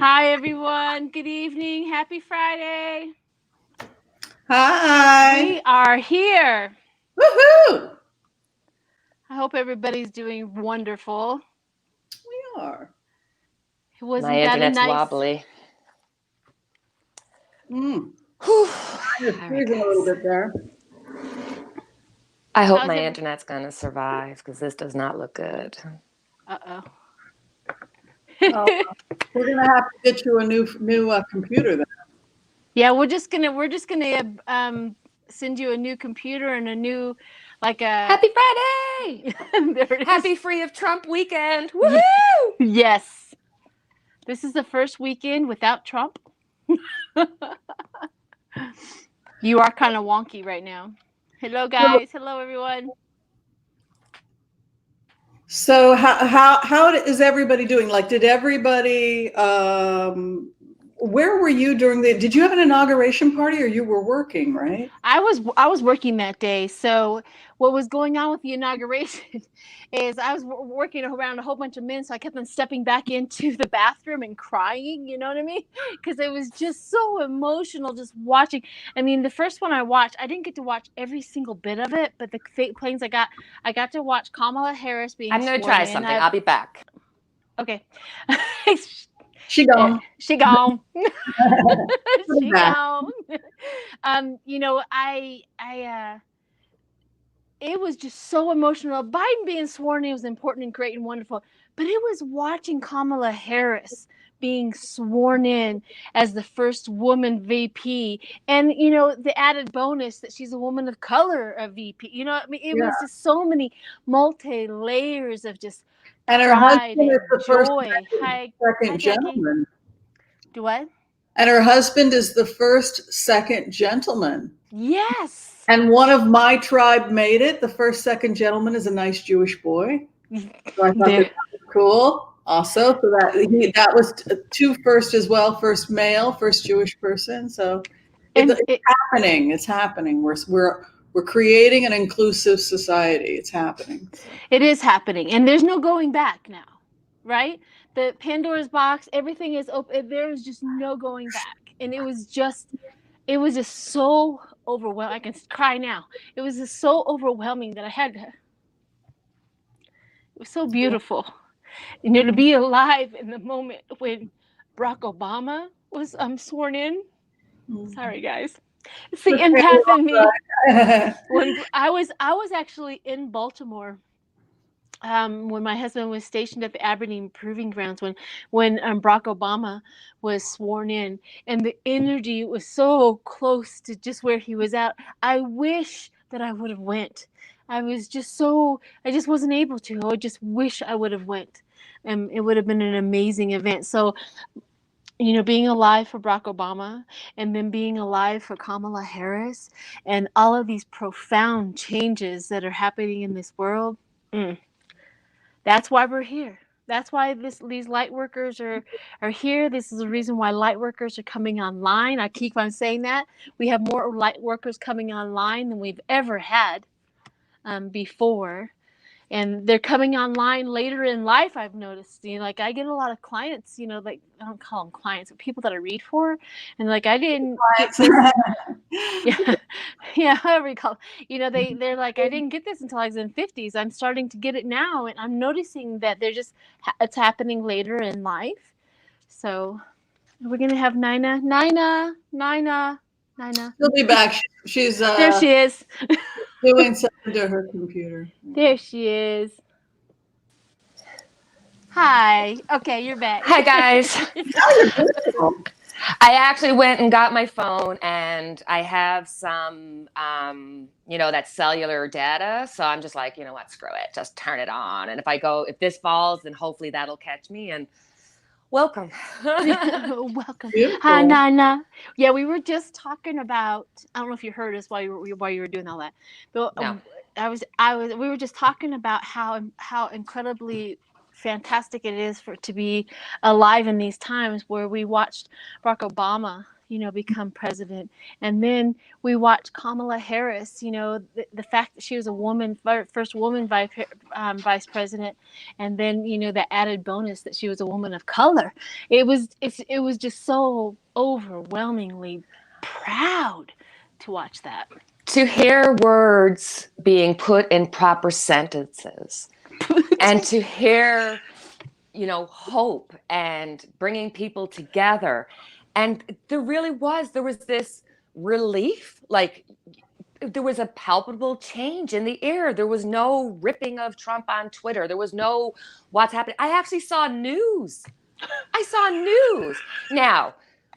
Hi, everyone. Good evening. Happy Friday. Hi. We are here. Woohoo! I hope everybody's doing wonderful. We are. Wasn't My that internet's a nice... wobbly. You're Right, freezing a little bit there. I hope How's my it- internet's gonna survive because this does not look good. Uh-oh. We're gonna have to get you a new computer then. Yeah, we're just gonna send you a new computer and a new, like a Happy Friday! There it is. Happy free of Trump weekend! Woohoo! Yes. This is the first weekend without Trump. You are kind of wonky right now. Hello, guys. Hello, everyone. So how is everybody doing? Like, did everybody? Where were you during the? Did you have an inauguration party, or you were working? Right. I was working that day. So what was going on with the inauguration is I was working around a whole bunch of men, so I kept on stepping back into the bathroom and crying. You know what I mean? Because it was just so emotional just watching. I mean, the first one I watched, I didn't get to watch every single bit of it, but the fake planes I got to watch Kamala Harris being. I'm gonna try something. I'll be back. Okay. She gone. She gone. She back. gone. You know, it was just so emotional. Biden being sworn in was important and great and wonderful, but it was watching Kamala Harris being sworn in as the first woman VP, and you know, the added bonus that she's a woman of color of VP. You know, I mean, it was just so many multi-layers of just And her pride husband is and the first joy. second gentleman. Do what? And her husband is the first second gentleman. Yes. And one of my tribe made it. The first second gentleman is a nice Jewish boy. So I thought that was cool. Also, so that was two first as well. First male, first Jewish person. So it's happening. It's happening. We're creating an inclusive society. It's happening. It is happening, and there's no going back now, right? The Pandora's box, everything is open. There's just no going back, and it was just so overwhelming. I can cry now. It was just so overwhelming that I had to. It was so beautiful, you know, to be alive in the moment when Barack Obama was sworn in. Sorry, guys. It's the empath in me. When I was actually in Baltimore, when my husband was stationed at the Aberdeen Proving Grounds, when Barack Obama was sworn in, and the energy was so close to just where he was at. I wish that I would have went. I just wasn't able to. I just wish I would have went. It would have been an amazing event. So, you know, being alive for Barack Obama, and then being alive for Kamala Harris, and all of these profound changes that are happening in this world. That's why we're here. That's why these light workers are here. This is the reason why light workers are coming online. I keep on saying that. We have more light workers coming online than we've ever had before. And they're coming online later in life, I've noticed. You know, like I get a lot of clients, you know, like I don't call them clients, but people that I read for. And like I didn't get this. Yeah, however you call it. You know, they're like, I didn't get this until I was in 50s. I'm starting to get it now, and I'm noticing that it's happening later in life. So we're gonna have Nina. She'll be back. She's there she is. doing something to her computer. There she is. Hi. Okay, you're back. Hi, guys. I actually went and got my phone, and I have some, that cellular data. So I'm just like, you know what, screw it, just turn it on. And if this falls, then hopefully that'll catch me. And welcome. Welcome. Beautiful. Hi, Nana. Yeah, we were just talking about. I don't know if you heard us while you were doing all that. But No. we were just talking about how incredibly fantastic it is to be alive in these times where we watched Barack Obama, become president. And then we watched Kamala Harris, the fact that she was a woman, first woman vice president, and then the added bonus that she was a woman of color. It was just so overwhelmingly proud to watch that. To hear words being put in proper sentences and to hear, hope and bringing people together. And there was this relief, like there was a palpable change in the air. There was no ripping of Trump on Twitter. There was no what's happening. I actually saw news. Now,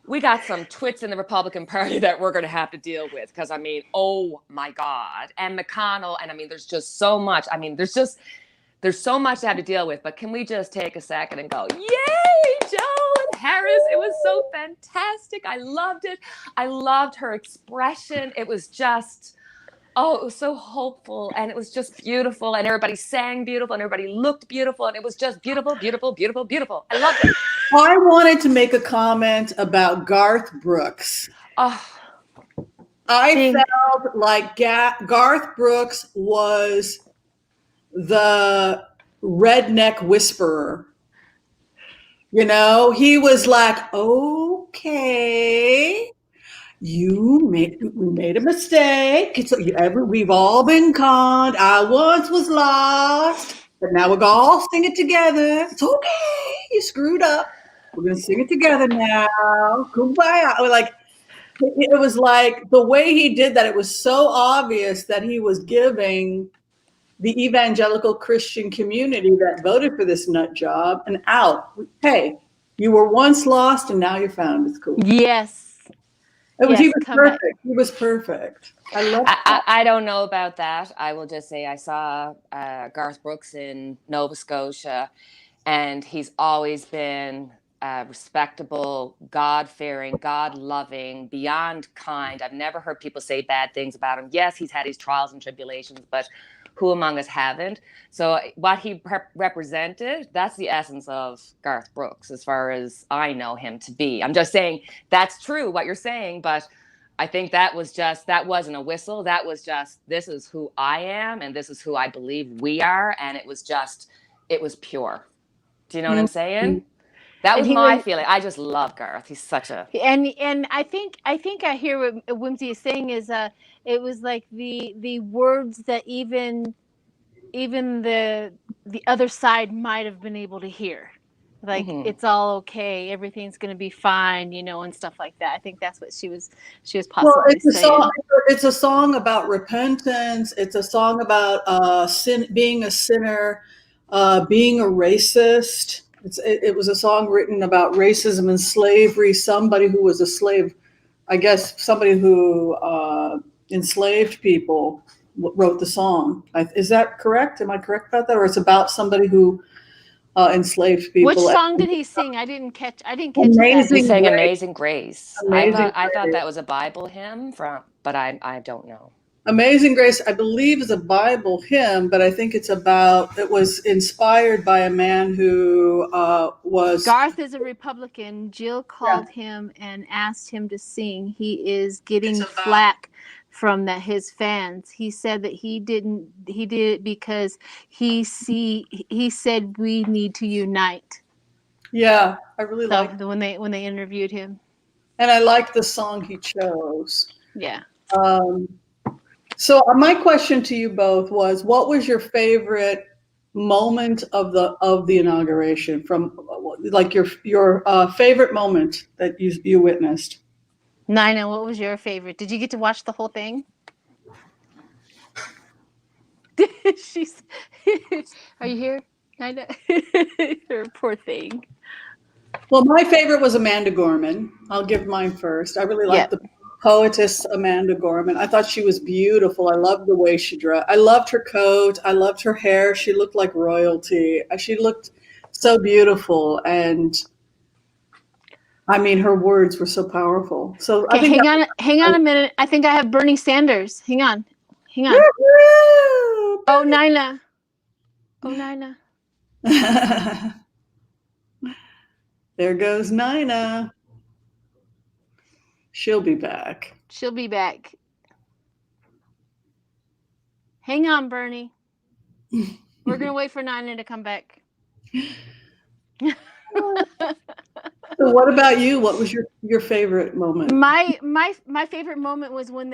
we got some twits in the Republican Party that we're going to have to deal with because, oh my God. And McConnell, and there's just so much. There's so much to have to deal with. But can we just take a second and go, yay, Joe and Harris. It was so fantastic. I loved it. I loved her expression. It was just, it was so hopeful. And it was just beautiful. And everybody sang beautiful. And everybody looked beautiful. And it was just beautiful, beautiful, beautiful, beautiful. I loved it. I wanted to make a comment about Garth Brooks. I felt like Garth Brooks was the redneck whisperer. He was like, okay, we made a mistake. We've all been conned. I once was lost, but now we're all sing it together. It's okay. You screwed up. We're going to sing it together now. Kumbaya. It was like the way he did that. It was so obvious that he was giving the evangelical Christian community that voted for this nut job an out. Hey, you were once lost and now you're found. It's cool. Yes. He was perfect. Back. He was perfect. I love that. I don't know about that. I will just say I saw Garth Brooks in Nova Scotia, and he's always been respectable, God-fearing, God-loving, beyond kind. I've never heard people say bad things about him. Yes, he's had his trials and tribulations, but who among us haven't? So what he represented, that's the essence of Garth Brooks, as far as I know him to be. I'm just saying that's true, what you're saying, but I think that wasn't a whistle. That was just, this is who I am, and this is who I believe we are, and it was pure. Do you know what I'm saying? That was my feeling. I just love Garth. He's such a... And I think I hear what Whimsy is saying is it was like the words that even the other side might have been able to hear. Like, it's all okay, everything's going to be fine, and stuff like that. I think that's what she was possibly saying. It's a song about repentance. It's a song about sin, being a sinner, being a racist. It was a song written about racism and slavery. Somebody who was a slave, I guess somebody who enslaved people wrote the song. Is that correct? Am I correct about that? Or it's about somebody who enslaved people. Which song did he sing? I didn't catch Amazing He sang Amazing Grace. I thought that was a Bible hymn but I don't know. Amazing Grace, I believe, is a Bible hymn, but I think it was inspired by a man who was... Garth is a Republican. Jill called him and asked him to sing. He is getting flack from his fans. He said that he did it because he said we need to unite. Yeah, I really liked when they interviewed him. And I liked the song he chose. Yeah. So my question to you both was, what was your favorite moment of the inauguration? From like your favorite moment that you witnessed? Nina, what was your favorite? Did you get to watch the whole thing? Are you here, Nina? Her poor thing. Well, my favorite was Amanda Gorman. I'll give mine first. I really liked the poetess Amanda Gorman. I thought she was beautiful. I loved the way she dressed. I loved her coat. I loved her hair. She looked like royalty. She looked so beautiful. And I mean, her words were so powerful. So okay, hang on a minute. I think I have Bernie Sanders. Hang on. Woo-hoo! Oh, Nina. There goes Nina. She'll be back. She'll be back. Hang on, Bernie. We're gonna wait for Nina to come back. So what about you? What was your favorite moment? My favorite moment was when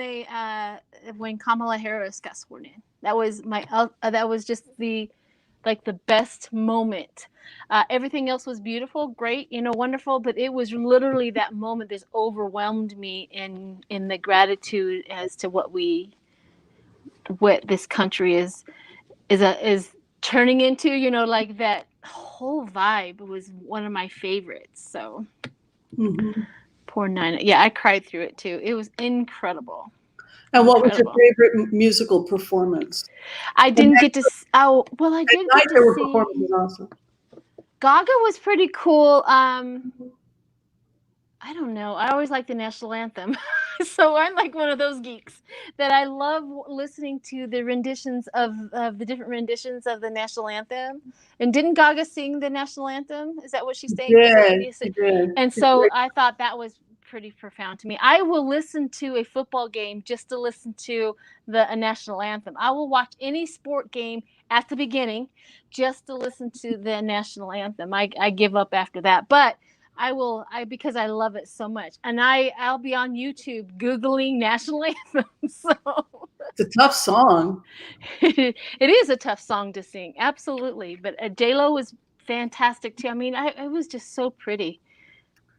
when Kamala Harris got sworn in. That was that was just the best moment. Everything else was beautiful, great, wonderful, but it was literally that moment that overwhelmed me in the gratitude as to what this country is turning into. Like that whole vibe was one of my favorites. So poor Nina. Yeah, I cried through it too. It was incredible. And what was your favorite musical performance? I didn't get to. Oh, well, I did get to see. Performances also. Gaga was pretty cool. I don't know. I always like the national anthem. So I'm like one of those geeks that I love listening to the renditions of the different renditions of the national anthem. And didn't Gaga sing the national anthem? Is that what she's saying? Yeah, she did. And so I thought that was pretty profound to me. I will listen to a football game just to listen to the national anthem. I will watch any sport game at the beginning just to listen to the national anthem. I give up after that, but because I love it so much. And I'll be on YouTube Googling national anthems. So it's a tough song. It is a tough song to sing. Absolutely. But J-Lo was fantastic too. I mean, it was just so pretty.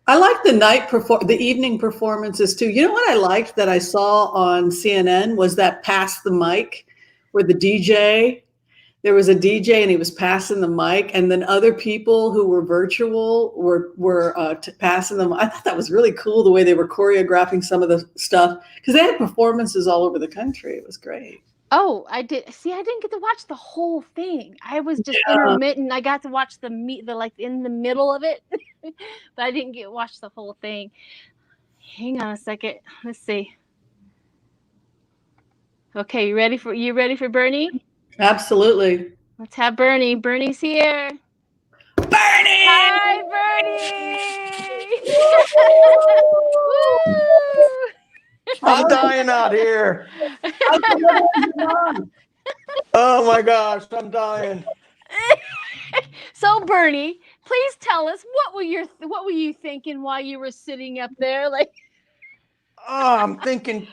I like the evening performances too. You know what I liked that I saw on CNN was that Pass the Mic, where there was a DJ and he was passing the mic, and then other people who were virtual were passing them. I thought that was really cool the way they were choreographing some of the stuff, because they had performances all over the country. It was great. Oh, I did. See, I didn't get to watch the whole thing. I was just intermittent. I got to watch the like in the middle of it, but I didn't get to watch the whole thing. Hang on a second. Let's see. Okay, you ready for Bernie? Absolutely. Let's have Bernie. Bernie's here. Bernie! Hi, Bernie! I'm dying out here. Oh my gosh, I'm dying. So Bernie, please tell us what were you thinking while you were sitting up there? Like, I'm thinking,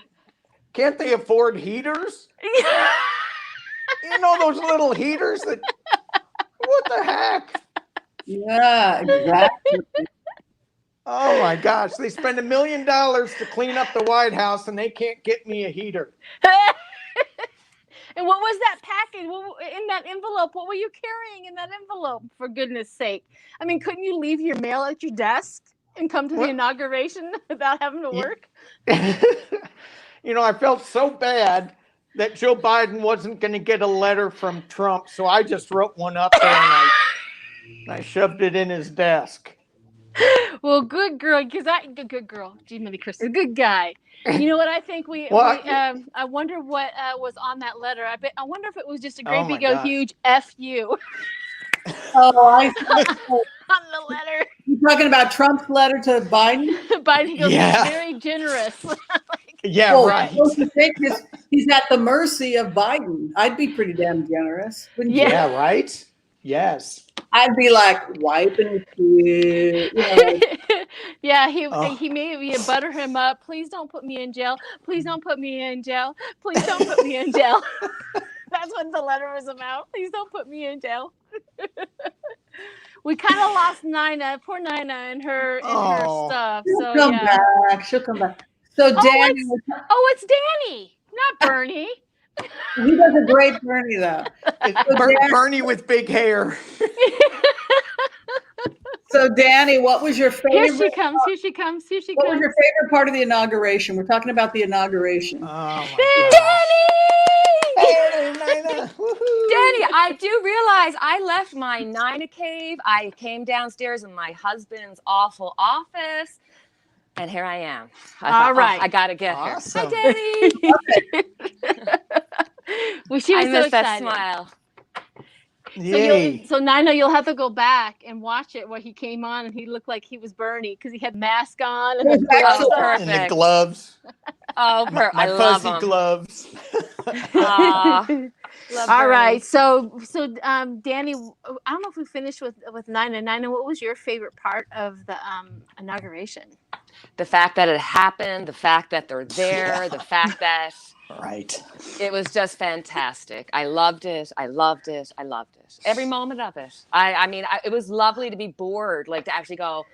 can't they afford heaters? You know those little heaters that, what the heck? Yeah, exactly. Oh my gosh, they spend $1 million to clean up the White House and they can't get me a heater. And what was that package in that envelope? What were you carrying in that envelope, for goodness sake? I mean, couldn't you leave your mail at your desk and come to the inauguration without having to work? You know, I felt so bad that Joe Biden wasn't going to get a letter from Trump, so I just wrote one up there and I shoved it in his desk. Well, good girl, good girl. Gee, Millie Christie, good guy. You know what I think I wonder what was on that letter. I wonder if it was just a great big huge F you. Oh, I on the letter. You talking about Trump's letter to Biden? Biden goes, very generous. Right. He's at the mercy of Biden. I'd be pretty damn generous. Yeah, right? Yes. I'd be like wiping his kid. Yeah, he maybe butter him up. Please don't put me in jail. Please don't put me in jail. Please don't put me in jail. That's what the letter was about. Please don't put me in jail. We kind of lost Nina, poor Nina, and her stuff. She'll come back. She'll come back. So Danny. It's Danny, not Bernie. He does a great Bernie though. Bernie with big hair. So Danny, what was your favorite? Here she comes. What was your favorite part of the inauguration? We're talking about the inauguration. Oh my Danny! Hey, Nina. Danny, I do realize I left my Nina cave. I came downstairs in my husband's awful office. And here I am. All right. I got to get awesome. here. Hi, Danny. Well, she was I so miss excited. that smile. Yay. So Nina, you'll have to go back and watch it where he came on and he looked like he was Bernie because he had mask on and the gloves Oh, on. perfect. And the gloves. Oh, My I love fuzzy them. gloves. Aw, love All Bernie. right, so Danny, I don't know if we finished with Nina. Nina, what was your favorite part of the inauguration? The fact that it happened, the fact that they're there, the fact that Right. it was just fantastic. I loved it. I loved it. I loved it. Every moment of it. I mean, it was lovely to be bored, like to actually go,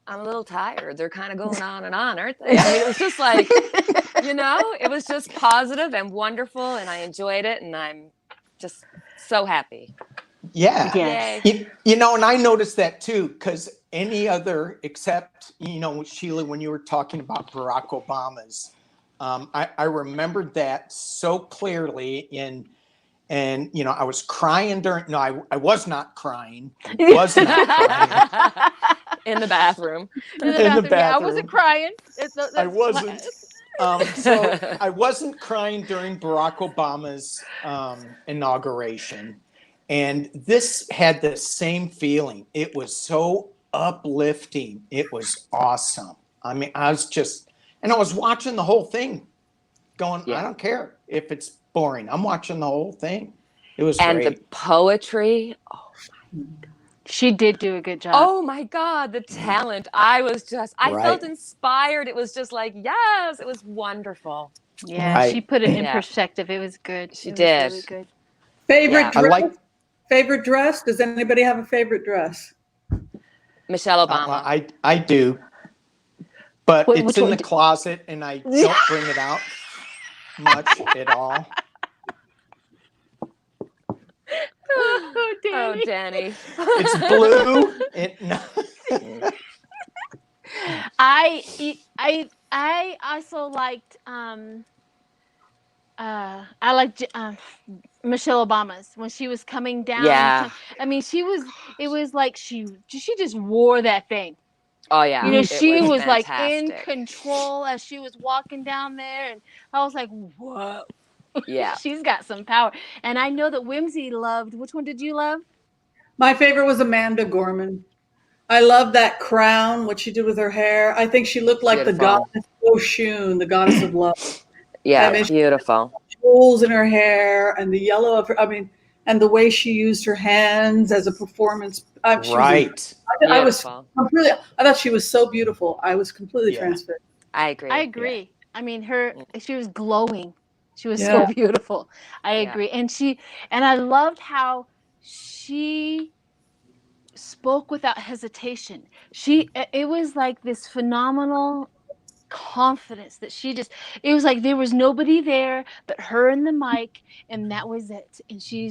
I'm a little tired. They're kind of going on and on, aren't they? I mean, it was just like, it was just positive and wonderful, and I enjoyed it, and I'm just so happy. Yeah. Yes. And I noticed that too, because any other, except, Sheila, when you were talking about Barack Obama's, I remembered that so clearly and I was crying I was not crying. I was not crying. In the bathroom. In the bathroom. Yeah, I wasn't crying. I wasn't. So I wasn't crying during Barack Obama's inauguration. And this had the same feeling. It was so uplifting. It was awesome. I mean, I was watching the whole thing going, I don't care if it's boring. I'm watching the whole thing. It was and great. the poetry. Oh my God. She did do a good job. Oh my God, the talent. I felt inspired. It was just like, yes, it was wonderful. Yeah, Right. she put it in Yeah. perspective. It was good. She It did. was really good. Favorite Yeah. dress? Favorite dress? Does anybody have a favorite dress? Michelle Obama. I do. But Which it's in one the closet and I don't bring it out much at all. Oh, Danny. Oh, Danny. It's blue. I also liked I liked Michelle Obama's when she was coming down. Yeah. I mean, it was like she just wore that thing. Oh yeah. It She was like in fantastic. control as she was walking down there, and I was like, whoa. Yeah. She's got some power. And I know that Whimsy loved, which one did you love? My favorite was Amanda Gorman. I love that crown, what she did with her hair. I think she looked like Beautiful. the goddess Oshun, the goddess of love. Yeah, I mean, beautiful. Jewels in her hair and the yellow of her, and the way she used her hands as a performance. Right. I thought she was so beautiful. I was completely transfixed. I agree. I agree. Yeah. I mean, she was glowing. She was Yeah. so beautiful. I agree. And I loved how she spoke without hesitation. It was like this phenomenal confidence that it was like there was nobody there but her and the mic, and that was it. And she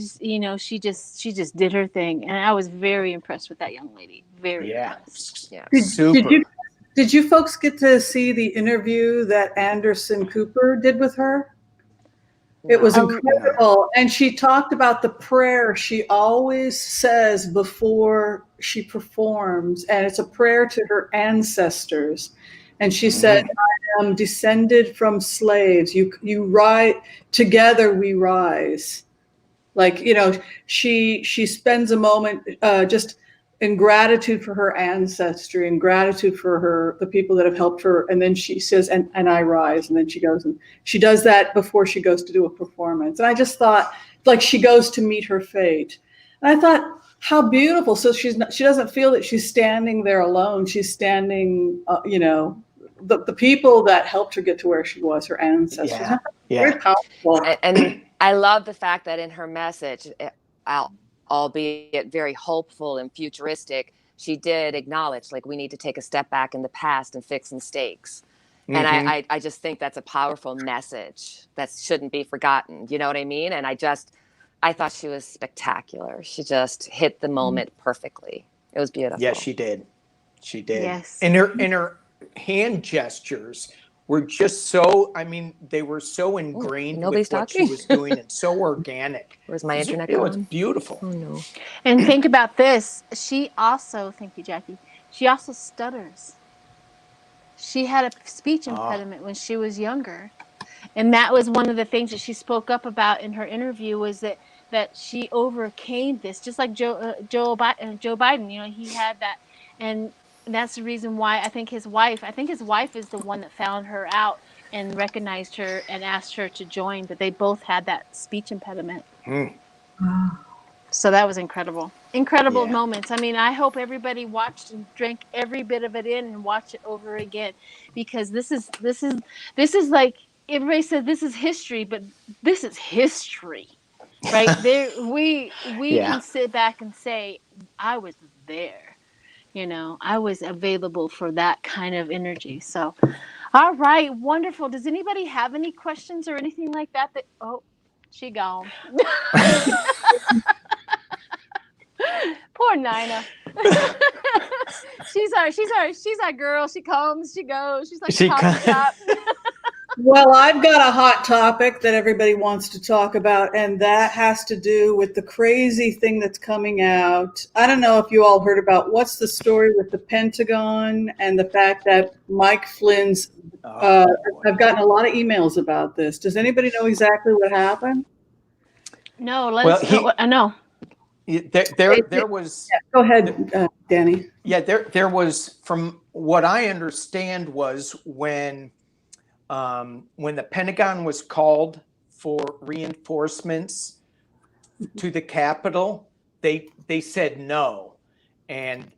just did her thing, and I was very impressed with that young lady. Very impressed. Yeah. Super. Did you folks get to see the interview that Anderson Cooper did with her? It was incredible. And she talked about the prayer she always says before she performs, and it's a prayer to her ancestors. And she said, I am descended from slaves. You rise, together we rise. Like, she spends a moment just in gratitude for her ancestry and gratitude for the people that have helped her. And then she says, and I rise. And then she goes and she does that before she goes to do a performance. And I just thought, like, she goes to meet her fate. And I thought, how beautiful. So she doesn't feel that she's standing there alone. She's standing, the people that helped her get to where she was, her ancestors. Yeah. Very powerful. And I love the fact that in her message, albeit very hopeful and futuristic, she did acknowledge, like, we need to take a step back in the past and fix mistakes. And I just think that's a powerful message that shouldn't be forgotten. You know what I mean? And I thought she was spectacular. She just hit the moment perfectly. It was beautiful. Yeah, she did. She did. Yes. And her hand gestures were just so, they were so ingrained with what she was doing and so organic. Where's my internet It going? was beautiful. Oh, no. And think about this. She also, thank you, Jackie, she also stutters. She had a speech impediment when she was younger. And that was one of the things that she spoke up about in her interview, was that that she overcame this, just like Joe Biden. You know, he had that, and that's the reason why I think his wife is the one that found her out and recognized her and asked her to join. That they both had that speech impediment. So that was incredible. Incredible moments. I mean, I hope everybody watched and drank every bit of it in and watched it over again, because this is like, everybody said this is history, but this is history. Right? There we can sit back and say, I was there. You know, I was available for that kind of energy. So, all right, wonderful. Does anybody have any questions or anything like that? Oh, she gone. Poor Nina. she's our girl. She comes, she goes. She's like the coffee shop. Well, I've got a hot topic that everybody wants to talk about, and that has to do with the crazy thing that's coming out. I don't know if you all heard about what's the story with the Pentagon and the fact that Mike Flynn's. I've gotten a lot of emails about this. Does anybody know exactly what happened? No, let's know. I know. There was. Yeah, go ahead, Danny. Yeah, there was, from what I understand, was when the Pentagon was called for reinforcements to the Capitol, they said no, and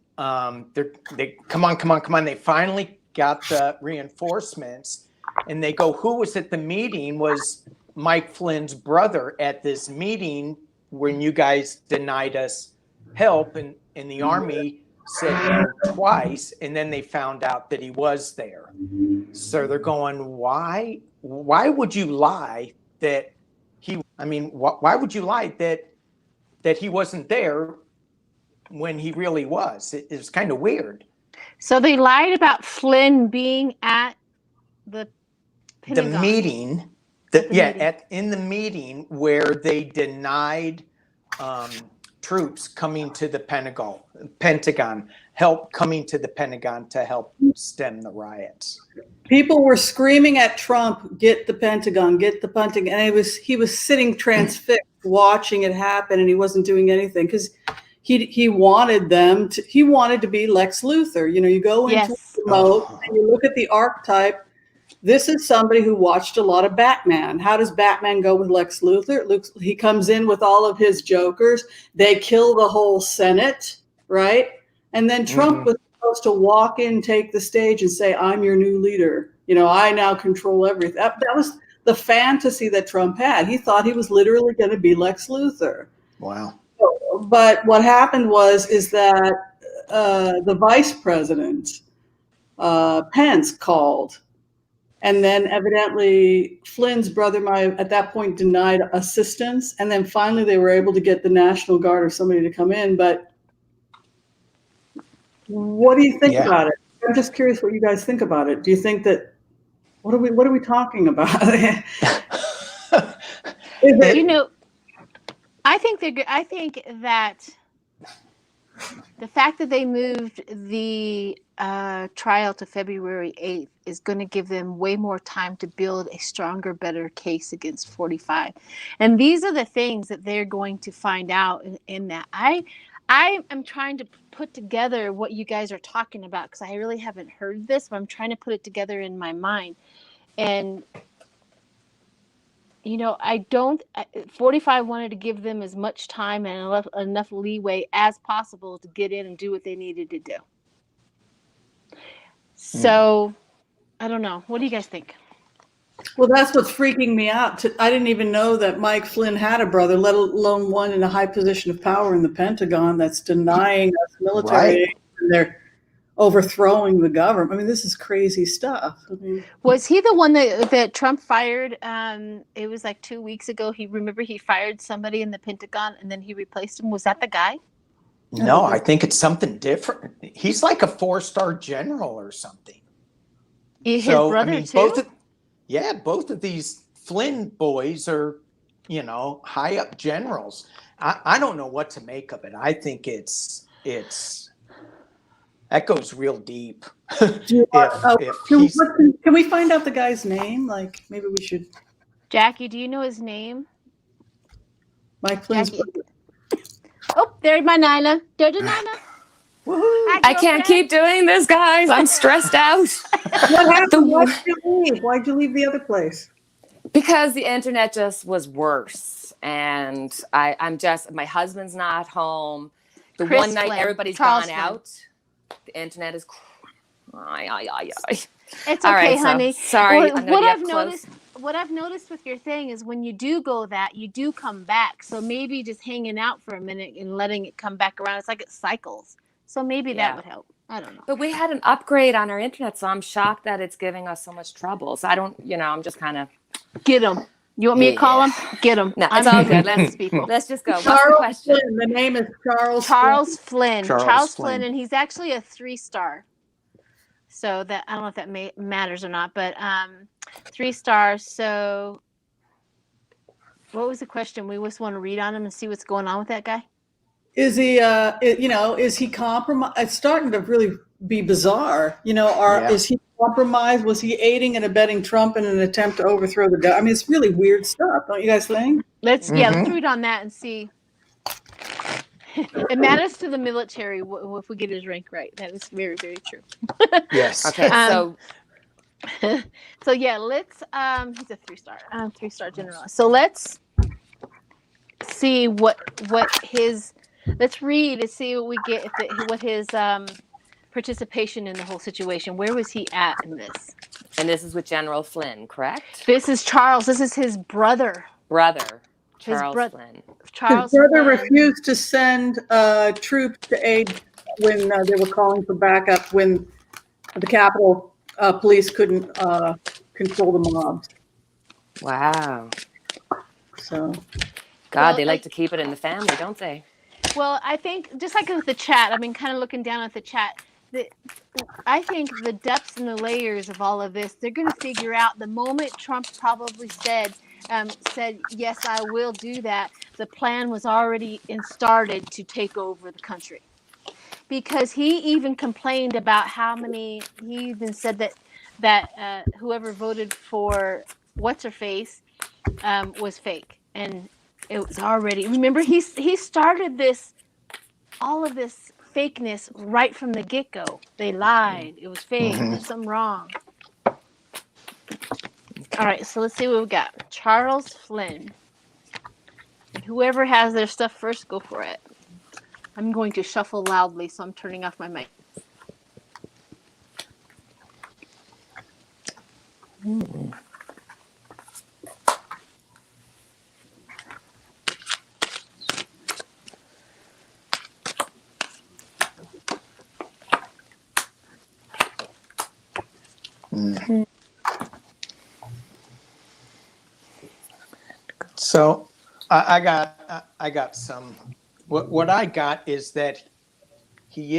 they come on. They finally got the reinforcements, and they go, who was at the meeting? Was Mike Flynn's brother at this meeting when you guys denied us help, and the Army said no twice, and then they found out that he was there. So they're going, why would you lie that why would you lie that he wasn't there when he really was? It was kind of weird. So they lied about Flynn being at the Pentagon. The meeting. In the meeting where they denied troops coming to the Pentagon, help coming to the Pentagon to help stem the riots. People were screaming at Trump, "Get the Pentagon, get the Pentagon," and he was sitting transfixed, watching it happen, and he wasn't doing anything because he wanted to be Lex Luthor. You know, you go into a remote and you look at the archetype. This is somebody who watched a lot of Batman. How does Batman go with Lex Luthor? He comes in with all of his jokers. They kill the whole Senate, right? And then Trump was supposed to walk in, take the stage, and say, "I'm your new leader. You know, I now control everything." That was the fantasy that Trump had. He thought he was literally going to be Lex Luthor. Wow. But what happened is that the vice president, Pence, called. And then evidently Flynn's brother might have at that point denied assistance. And then finally they were able to get the National Guard or somebody to come in. But what do you think about it? I'm just curious what you guys think about it. Do you think that, what are we talking about? You know, I think that the fact that they moved the trial to February 8th is going to give them way more time to build a stronger, better case against 45. And these are the things that they're going to find out in that. I am trying to put together what you guys are talking about, because I really haven't heard this, but I'm trying to put it together in my mind. And, you know, 45 wanted to give them as much time and enough leeway as possible to get in and do what they needed to do. So, I don't know. What do you guys think? Well, that's what's freaking me out. I didn't even know that Mike Flynn had a brother, let alone one in a high position of power in the Pentagon that's denying us military aid, and they're overthrowing the government. I mean, this is crazy stuff. I mean, was he the one that Trump fired? It was like 2 weeks ago. He fired somebody in the Pentagon and then he replaced him. Was that the guy? No, I think it's something different. He's like a 4-star general or something. His brother too? Both of these Flynn boys are, you know, high up generals. I don't know what to make of it. I think it's that goes real deep. Can we find out the guy's name? Like, maybe we should. Jackie, do you know his name? Mike Flynn's Jackie. brother. Oh, there's my Nina. There's a Nina. Woohoo. I can't keep doing this, guys. I'm stressed out. What happened? Why'd you leave? Why'd you leave the other place? Because the internet just was worse. And I'm just, my husband's not home. The Chris one night Flynn, everybody's Charles gone Flynn. out, the internet is. It's All okay, right, so, honey. sorry, Well, I'm gonna be up close. What I've noticed with your thing is when you do go that, you do come back. So maybe just hanging out for a minute and letting it come back around. It's like it cycles. So maybe that would help. I don't know. But we had an upgrade on our internet, so I'm shocked that it's giving us so much trouble. So I don't, I'm just kind of. Get them. You want me to call them? Get them. No, it's all good. People. Let's just go. What's the Charles question? Flynn. The name is Charles Flynn. Charles Charles Flynn. Flynn, and he's actually a 3-star. So that I don't know if that matters or not, but 3 stars. So what was the question? We just want to read on him and see what's going on with that guy. Is he, is he compromised? It's starting to really be bizarre. Is he compromised? Was he aiding and abetting Trump in an attempt to overthrow the government? I mean, it's really weird stuff. Don't you guys think? Let's read on that and see. It matters to the military if we get his rank right. That is very, very true. Yes. Okay, so yeah, let's he's a 3-star, 3-star general. So let's see what his let's read and see what we get what his participation in the whole situation. Where was he at in this? And this is with General Flynn, correct? This is Charles. This is his brother. Charles Flynn. His brother refused to send troops to aid when they were calling for backup when the Capitol police couldn't control the mobs. Wow. So, They like to keep it in the family, don't they? Well, I think just like with the chat, I've been kind of looking down at the chat. I think the depths and the layers of all of this, they're going to figure out the moment Trump probably said, yes, I will do that. The plan was already started to take over the country, because he even complained about he even said that whoever voted for what's her face was fake, and it was already. Remember, he started all of this fakeness right from the get-go. They lied. It was fake. There's something wrong. All right, so let's see what we've got. Charles Flynn. And whoever has their stuff first, go for it. I'm going to shuffle loudly, so I'm turning off my mic. So I got some. What I got is that he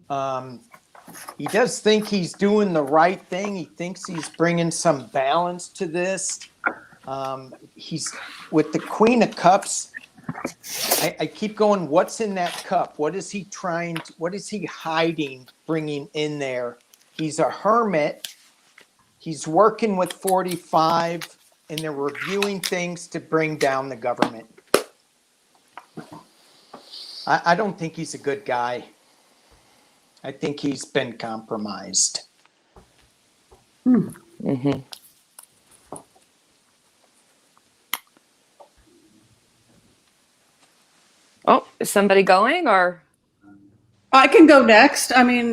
does think he's doing the right thing. He thinks he's bringing some balance to this. He's with the Queen of Cups. I keep going, what's in that cup? What is he hiding, bringing in there? He's a hermit. He's working with 45, and they're reviewing things to bring down the government. I don't think he's a good guy. I think he's been compromised. Mm-hmm. Oh, is somebody going, or? I can go next. I mean,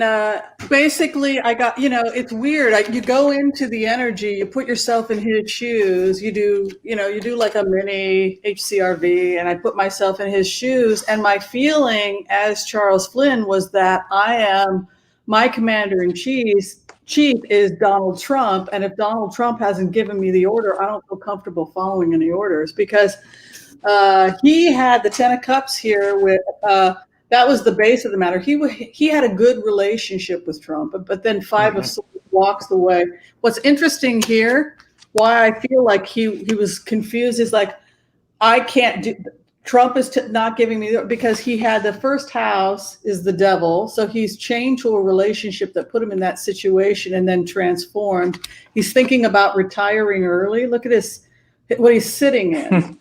basically, I got, it's weird. You go into the energy, you put yourself in his shoes, you do like a mini HCRV, and I put myself in his shoes. And my feeling as Charles Flynn was that my commander-in-chief is Donald Trump. And if Donald Trump hasn't given me the order, I don't feel comfortable following any orders, because he had the 10 of Cups here with, that was the base of the matter. He had a good relationship with Trump, but then 5 of Swords walks the way. What's interesting here, why I feel like he was confused, is like, I can't do. Trump is not giving me because he had the first house is the devil, so he's chained to a relationship that put him in that situation and then transformed. He's thinking about retiring early. Look at this, what he's sitting in.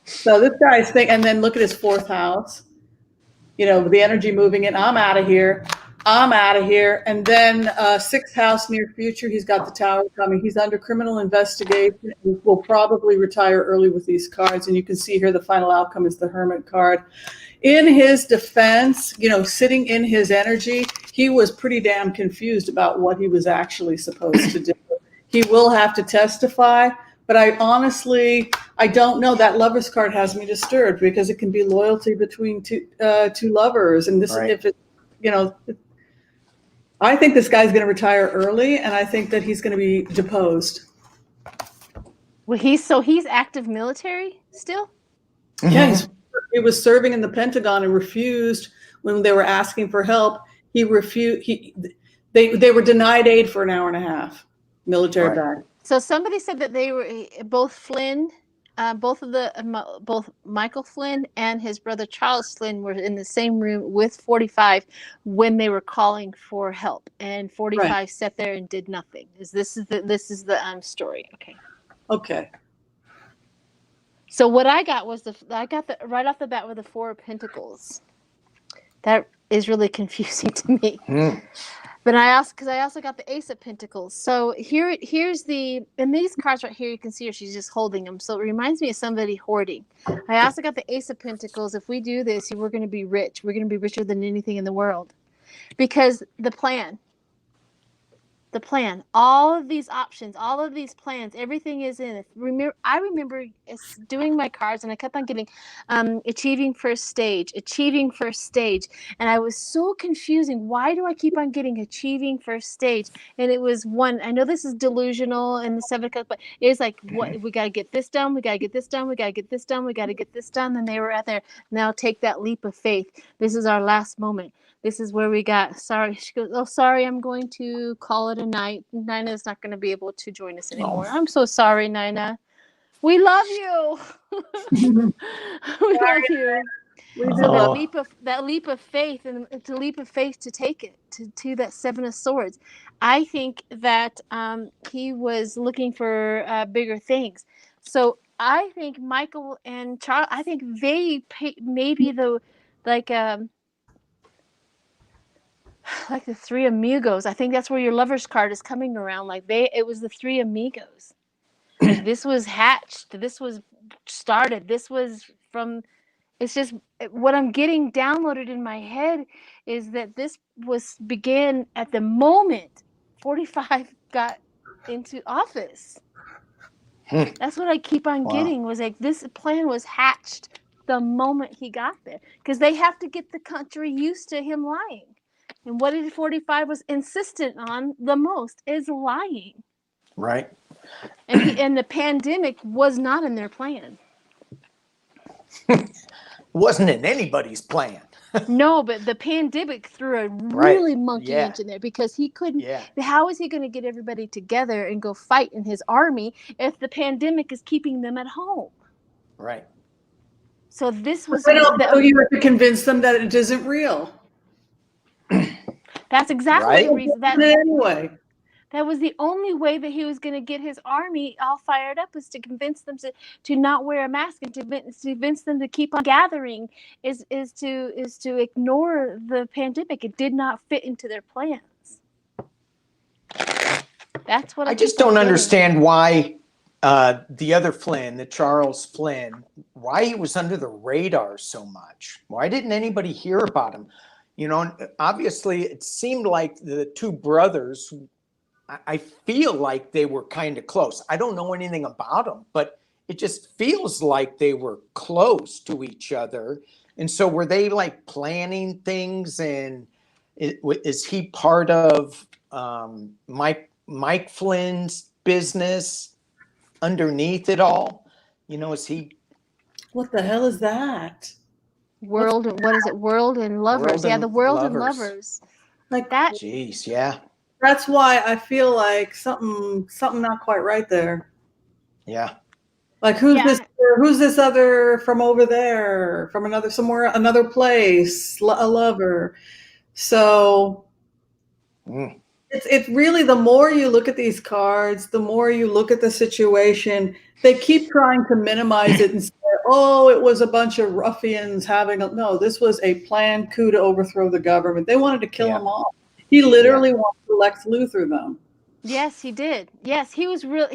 So this guy's thing, and then look at his fourth house. You know, the energy moving in. I'm out of here. I'm out of here. And then sixth house, near future, he's got the Tower coming. He's under criminal investigation. He will probably retire early with these cards. And you can see here the final outcome is the Hermit card. In his defense, you know, sitting in his energy, he was pretty damn confused about what he was actually supposed to do. He will have to testify. But I honestly don't know. That Lover's card has me disturbed because it can be loyalty between two lovers. And this, Right. if it, you know, I think this guy's going to retire early, and I think that he's going to be deposed. Well, he's active military still? Yeah, he was serving in the Pentagon and refused when they were asking for help. He refused. They were denied aid for an hour and a half, military back. So somebody said that they were both Flynn, both Michael Flynn and his brother Charles Flynn were in the same room with 45 when they were calling for help, and 45 sat there and did nothing. This is the story? Okay. So what I got was I got the right off the bat with the Four of Pentacles. That is really confusing to me. But I also got the Ace of Pentacles. So here's and these cards right here, you can see her, she's just holding them. So it reminds me of somebody hoarding. I also got the Ace of Pentacles. If we do this, we're going to be rich. We're going to be richer than anything in the world. Because the plan, all of these options, all of these plans, everything is in it. I remember doing my cards, and I kept on getting achieving first stage. And I was so confusing. Why do I keep on getting achieving first stage? And it was one, I know this is delusional and the 7 of Cups, but it's like, what, we got to get this done. We got to get this done. We got to get this done. We got to get this done. And they were out there. Now take that leap of faith. This is our last moment. This is where we got, sorry. She goes, oh, sorry, I'm going to call it a night. Nina's not going to be able to join us anymore. I'm so sorry, Nina. We love you. We love you. So that leap of faith, and it's a leap of faith to take it to that 7 of Swords. I think that he was looking for bigger things. So I think Michael and Charles, I think they maybe like the Three Amigos. I think that's where your Lover's card is coming around. It was the Three Amigos. Like this was hatched. This was started. This was from. It's just what I'm getting downloaded in my head is that this began at the moment 45 got into office. That's what I keep on getting, was like this plan was hatched the moment he got there, because they have to get the country used to him lying. And what did 45 was insistent on the most is lying. Right. And the pandemic was not in their plan. Wasn't in anybody's plan. No, but the pandemic threw a really monkey wrench in there, because he couldn't. How is he going to get everybody together and go fight in his army if the pandemic is keeping them at home? Right. So this was. You have to convince them that it isn't real. That's exactly the reason. Anyway. That was the only way that he was going to get his army all fired up, was to convince them to not wear a mask, and to convince them to keep on gathering, is to ignore the pandemic. It did not fit into their plans. That's what I just don't understand why the other Flynn, the Charles Flynn, why he was under the radar so much. Why didn't anybody hear about him? You know, obviously it seemed like the two brothers, I feel like they were kind of close. I don't know anything about them, but it just feels like they were close to each other. And so were they like planning things? And is he part of Mike Flynn's business underneath it all? You know, is he? What the hell is that? What is it? World and Lovers. The World and Lovers. Like that. Jeez, yeah. That's why I feel like something not quite right there. Yeah. Like who's this other from over there, from another place, a lover. So it's really, the more you look at these cards, the more you look at the situation, they keep trying to minimize it and say, oh, it was a bunch of ruffians no, this was a planned coup to overthrow the government. They wanted to kill them all. He literally wanted to Lex Luthor them. Yes, he did. Yes, he was real.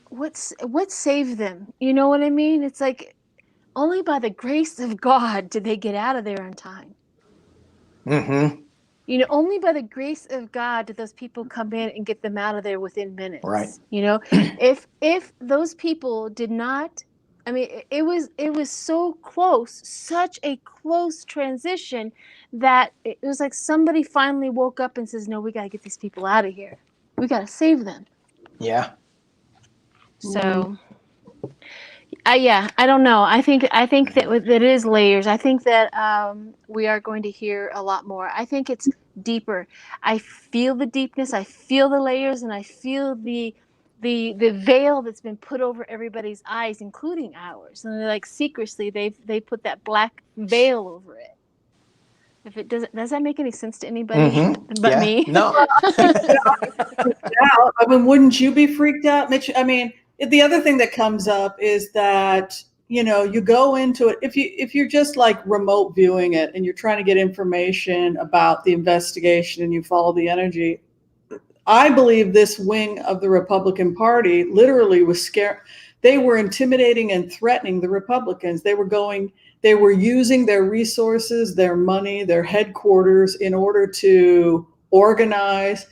What saved them? You know what I mean? It's like only by the grace of God did they get out of there in time. Mm-hmm. You know, only by the grace of God did those people come in and get them out of there within minutes. Right. You know, if those people did not, I mean, it was so close, such a close transition that it was like somebody finally woke up and says, "No, we got to get these people out of here. We got to save them." Yeah. So, I don't know. I think that it is layers. I think that we are going to hear a lot more. I think it's deeper. I feel the deepness. I feel the layers, and I feel the veil that's been put over everybody's eyes, including ours. And like secretly, they put that black veil over it. If it does that make any sense to anybody but me? No. I mean, wouldn't you be freaked out, Mitch? I mean, the other thing that comes up is that, you know, you go into it, if you're just like remote viewing it and you're trying to get information about the investigation and you follow the energy, I believe this wing of the Republican Party literally was scared. They were intimidating and threatening the Republicans. They were using their resources, their money, their headquarters in order to organize.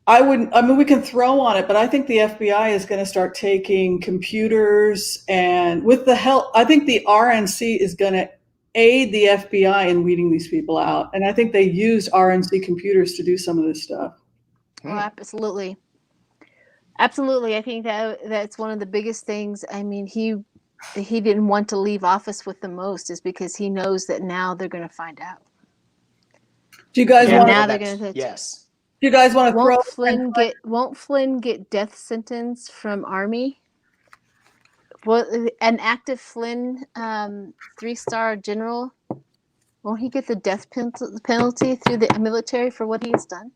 We can throw on it, but I think the FBI is going to start taking computers, and with the help, I think the RNC is going to aid the FBI in weeding these people out. And I think they used RNC computers to do some of this stuff. Oh, absolutely. Absolutely. I think that's one of the biggest things. I mean, he didn't want to leave office with the most is because he knows that now they're going to find out. Do you guys want now they're going to yes. Do you guys want to won't Flynn get death sentence from Army? Well, an active Flynn 3-star general, won't he get the death penalty through the military for what he's done?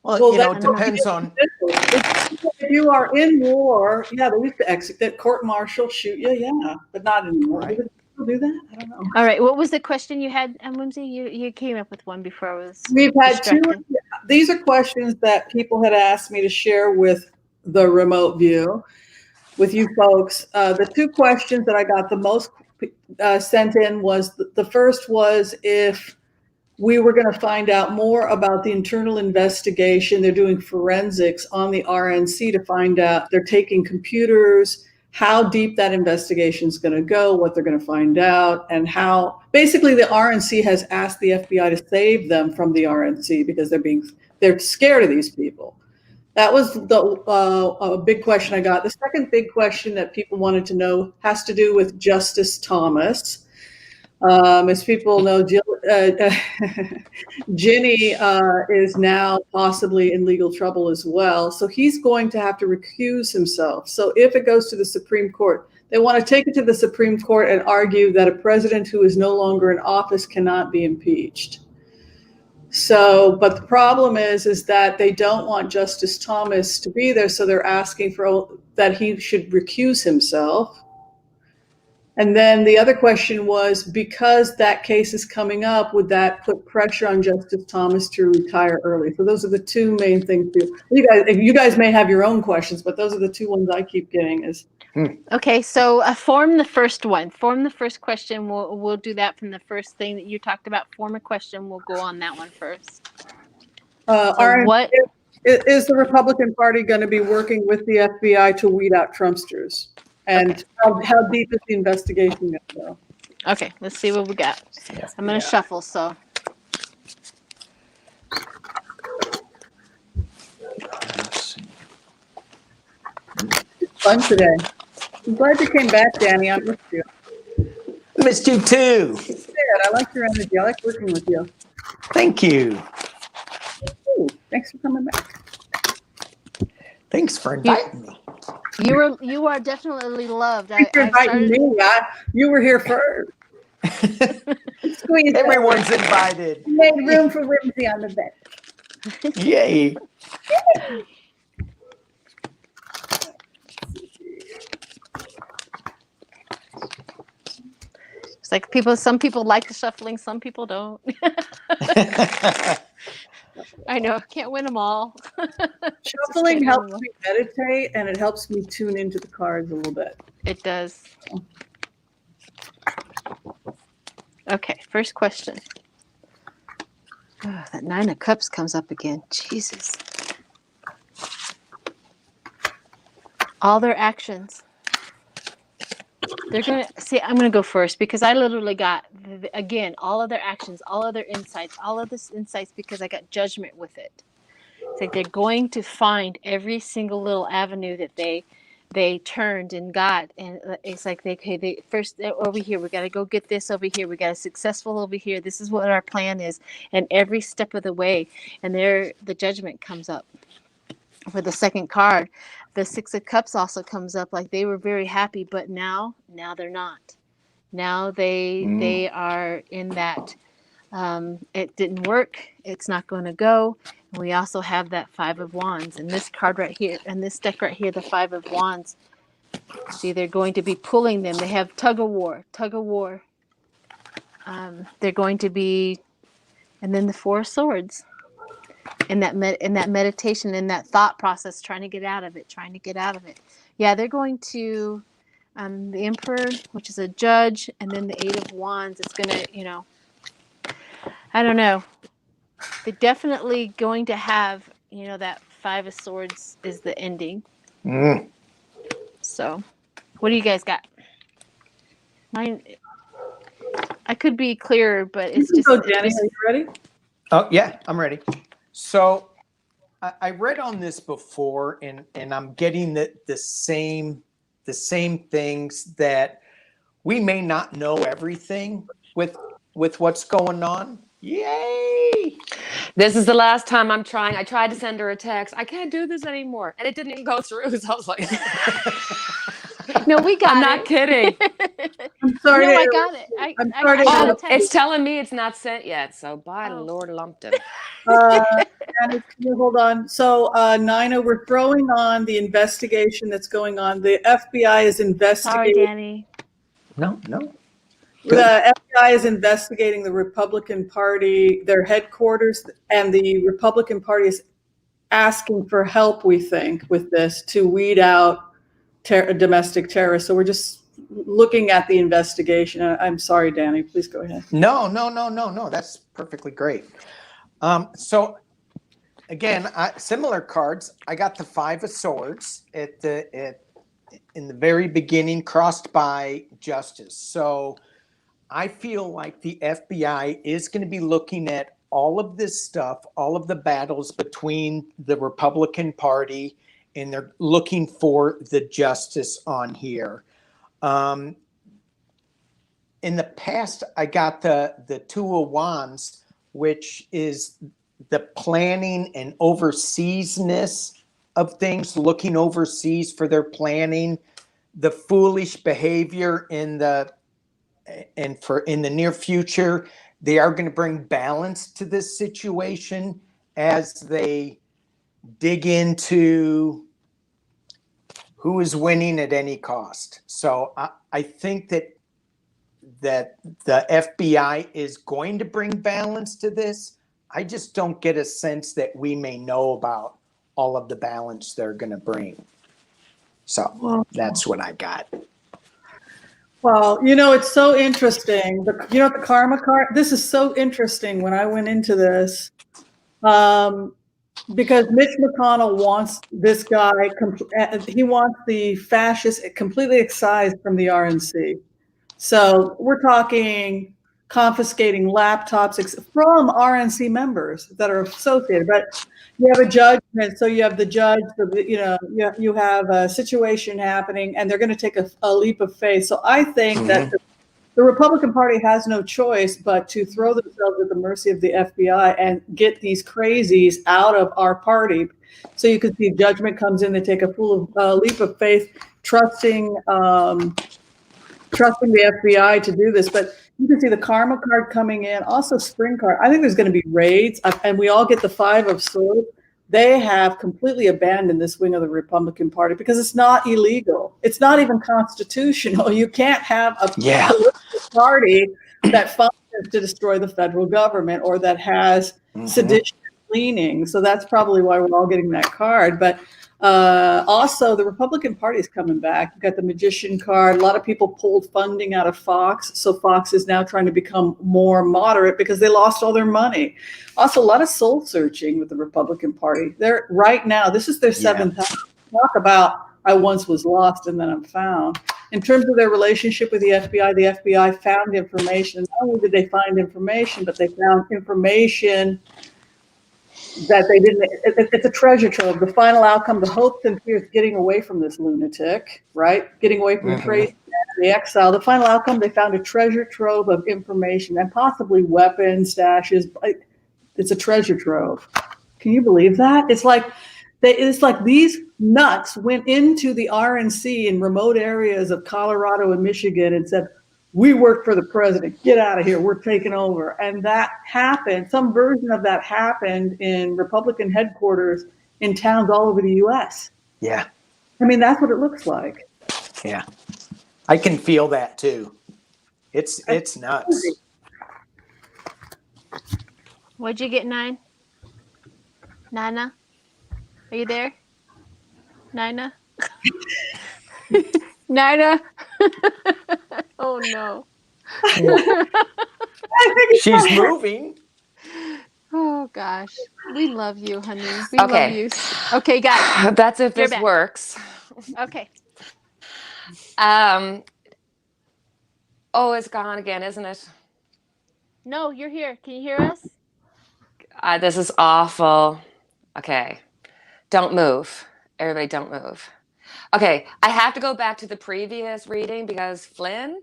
Well, it depends on. If you are in war, they used to execute court martial, shoot you, but not anymore. Right. Do people do that? I don't know. All right, what was the question you had, Whimsy? You came up with one before I was. We've had distracted. These are questions that people had asked me to share with the remote view, with you folks. The two questions that I got the most sent in was the first was if we were going to find out more about the internal investigation. They're doing forensics on the RNC to find out. They're taking computers, how deep that investigation is going to go, what they're going to find out, and how basically the RNC has asked the FBI to save them from the RNC because they're scared of these people. That was a big question I got. The second big question that people wanted to know has to do with Justice Thomas. As people know, Ginni is now possibly in legal trouble as well. So he's going to have to recuse himself. So if it goes to the Supreme Court, they want to take it to the Supreme Court and argue that a president who is no longer in office cannot be impeached. So, but the problem is that they don't want Justice Thomas to be there. So they're asking that he should recuse himself. And then the other question was, because that case is coming up, would that put pressure on Justice Thomas to retire early? So those are the two main things. You guys may have your own questions, but those are the two ones I keep getting. Okay, so form the first one. Form the first question. We'll do that from the first thing that you talked about. Form a question. We'll go on that one first. What is the Republican Party going to be working with the FBI to weed out Trumpsters? And how deep is the investigation going to go? Okay, let's see what we got. I'm going to shuffle, so. It's fun today. I'm glad you came back, Danny. I missed you. Missed you too. It's good. I like your energy. I like working with you. Thank you. Ooh, thanks for coming back. Thanks for inviting me. You are definitely loved. You were here first. Everyone's invited. You made room for Whimsy on the bed. Yay. It's like some people like the shuffling, some people don't. I know, can't win them all. Shuffling helps me meditate, and it helps me tune into the cards a little bit. It does. Okay, first question. Oh, that 9 of Cups comes up again. Jesus. All their actions. They're going to see, I'm going to go first because I literally got, again, all of their actions, all of their insights, all of this insights because I got judgment with it. It's like they're going to find every single little avenue that they turned and got. And it's like, they first over here, we got to go get this over here. We got a successful over here. This is what our plan is. And every step of the way. And there, the judgment comes up. For the second card, the 6 of Cups also comes up. Like they were very happy, but now they're not. Now they are in that it didn't work. It's not going to go. And we also have that 5 of Wands, and this card right here, and this deck right here, the 5 of Wands. See, they're going to be pulling them. They have tug of war. They're going to be, and then the 4 of Swords. In that meditation, in that thought process, trying to get out of it. Yeah, they're going to the Emperor, which is a judge, and then the 8 of Wands. It's going to, I don't know. They're definitely going to have, that 5 of Swords is the ending. So, what do you guys got? Mine, I could be clearer, but it's just. Go, Danny. Are you ready? Oh yeah, I'm ready. So I read on this before, and I'm getting the same things, that we may not know everything with what's going on. Yay! This is the last time I'm trying. I tried to send her a text. I can't do this anymore, and it didn't even go through. So I was like, No, we got it. I'm not kidding. I'm sorry. No, I got it. I'm sorry. Oh, it's telling me it's not sent yet. So by Lord Lumpton. Can you hold on? So, Nina, we're throwing on the investigation that's going on. The FBI is investigating. Sorry, Danny. No. The FBI is investigating the Republican Party, their headquarters, and the Republican Party is asking for help, we think, with this to weed out domestic terrorists. So we're just looking at the investigation. I'm sorry, Danny. Please go ahead. No. That's perfectly great. So again, similar cards. I got the 5 of Swords in the very beginning, crossed by Justice. So I feel like the FBI is going to be looking at all of this stuff, all of the battles between the Republican Party, and they're looking for the justice on here. In the past, I got the 2 of Wands, which is the planning and overseasness of things, looking overseas for their planning, the foolish behavior in the near future. They are going to bring balance to this situation as they dig into who is winning at any cost. So I think that the FBI is going to bring balance to this. I just don't get a sense that we may know about all of the balance they're going to bring. So that's what I got. Well, it's so interesting. The karma card, this is so interesting when I went into this, because Mitch McConnell wants this guy, he wants the fascist completely excised from the RNC. So we're talking confiscating laptops from RNC members that are associated. But you have a judgment, so you have the judge, you have a situation happening, and they're going to take a leap of faith. So I think that the Republican Party has no choice but to throw themselves at the mercy of the FBI and get these crazies out of our party. So you can see judgment comes in, they take a leap of faith, trusting the FBI to do this. But you can see the karma card coming in, also spring card. I think there's going to be raids, and we all get the 5 of Swords. They have completely abandoned this wing of the Republican Party because it's not illegal. It's not even constitutional. You can't have a political party that functions to destroy the federal government or that has sedition leaning. So that's probably why we're all getting that card. But also, the Republican Party is coming back. You've got the Magician card. A lot of people pulled funding out of Fox. So Fox is now trying to become more moderate because they lost all their money. Also, a lot of soul searching with the Republican Party. They're right now, this is their seventh time. Talk about I once was lost and then I'm found. In terms of their relationship with the FBI found information. Not only did they find information, but they found information that they didn't. It's a treasure trove. The final outcome, the hopes and fears, getting away from this lunatic, right? Getting away from the crazy, the exile. The final outcome, they found a treasure trove of information and possibly weapons, stashes. It's a treasure trove. Can you believe that? It's like these nuts went into the RNC in remote areas of Colorado and Michigan and said, we work for the president. Get out of here. We're taking over. And that happened. Some version of that happened in Republican headquarters in towns all over the U.S. Yeah. I mean, that's what it looks like. Yeah. I can feel that too. It's nuts. What'd you get, 9? Nana? Are you there? Nina? Nina? Oh no. She's moving. Oh gosh. We love you, honey. We Okay. love you. Okay, guys. That's if You're this back. works. Okay. Oh, it's gone again, isn't it? No, you're here. Can you hear us? This is awful. Okay. Don't move. Everybody don't move. Okay. I have to go back to the previous reading because Flynn.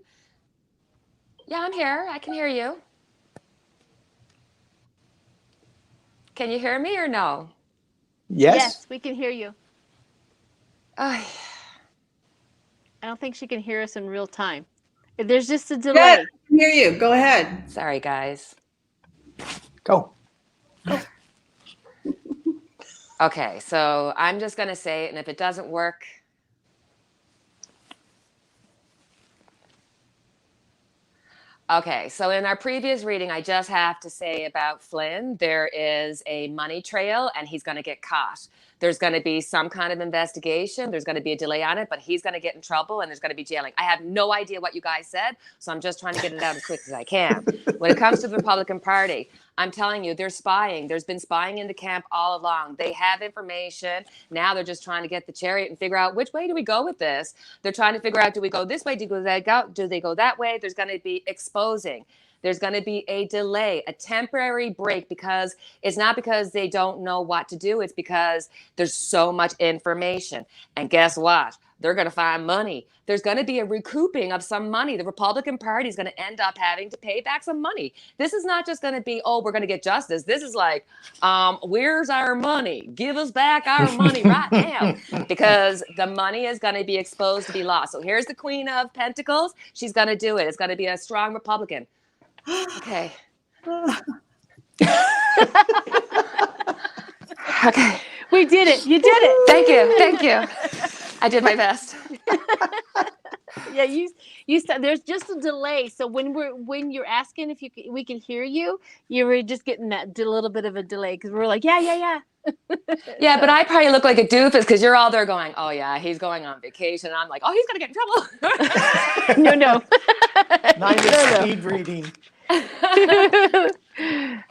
Yeah, I'm here. I can hear you. Can you hear me or no? Yes. We can hear you. Oh, I don't think she can hear us in real time. There's just a delay. Yes, I can hear you. Go ahead. sorry, guys. Go. Okay, so I'm just going to say it, and if it doesn't work, okay, so in our previous reading, I just have to say about Flynn, there is a money trail and he's going to get caught. There's going to be some kind of investigation. There's going to be a delay on it, but he's going to get in trouble and there's going to be jailing. I have no idea what you guys said, so I'm just trying to get it out as quick as I can. When it comes to the Republican Party, I'm telling you, they're spying. There's been spying in the camp all along. They have information. Now they're just trying to get the chariot and figure out which way do we go with this. They're trying to figure out, do we go this way? Do they go that way? There's going to be exposing. There's going to be a delay, a temporary break, because it's not because they don't know what to do. It's because there's so much information. And guess what? They're going to find money. There's going to be a recouping of some money. The Republican Party is going to end up having to pay back some money. This is not just going to be, oh, we're going to get justice. This is like, where's our money? Give us back our money right now, because the money is going to be exposed to be lost. So here's the Queen of Pentacles. She's going to do it. It's going to be a strong Republican. Okay. Okay. We did it. You did it. Thank you. Thank you. I did my best. Yeah, you said there's just a delay. So when you're asking if we can hear you, you were just getting that little bit of a delay because we're like, yeah. Yeah, but I probably look like a doofus because you're all there going, oh yeah, he's going on vacation. I'm like, oh, he's gonna get in trouble. No. Nice speed reading.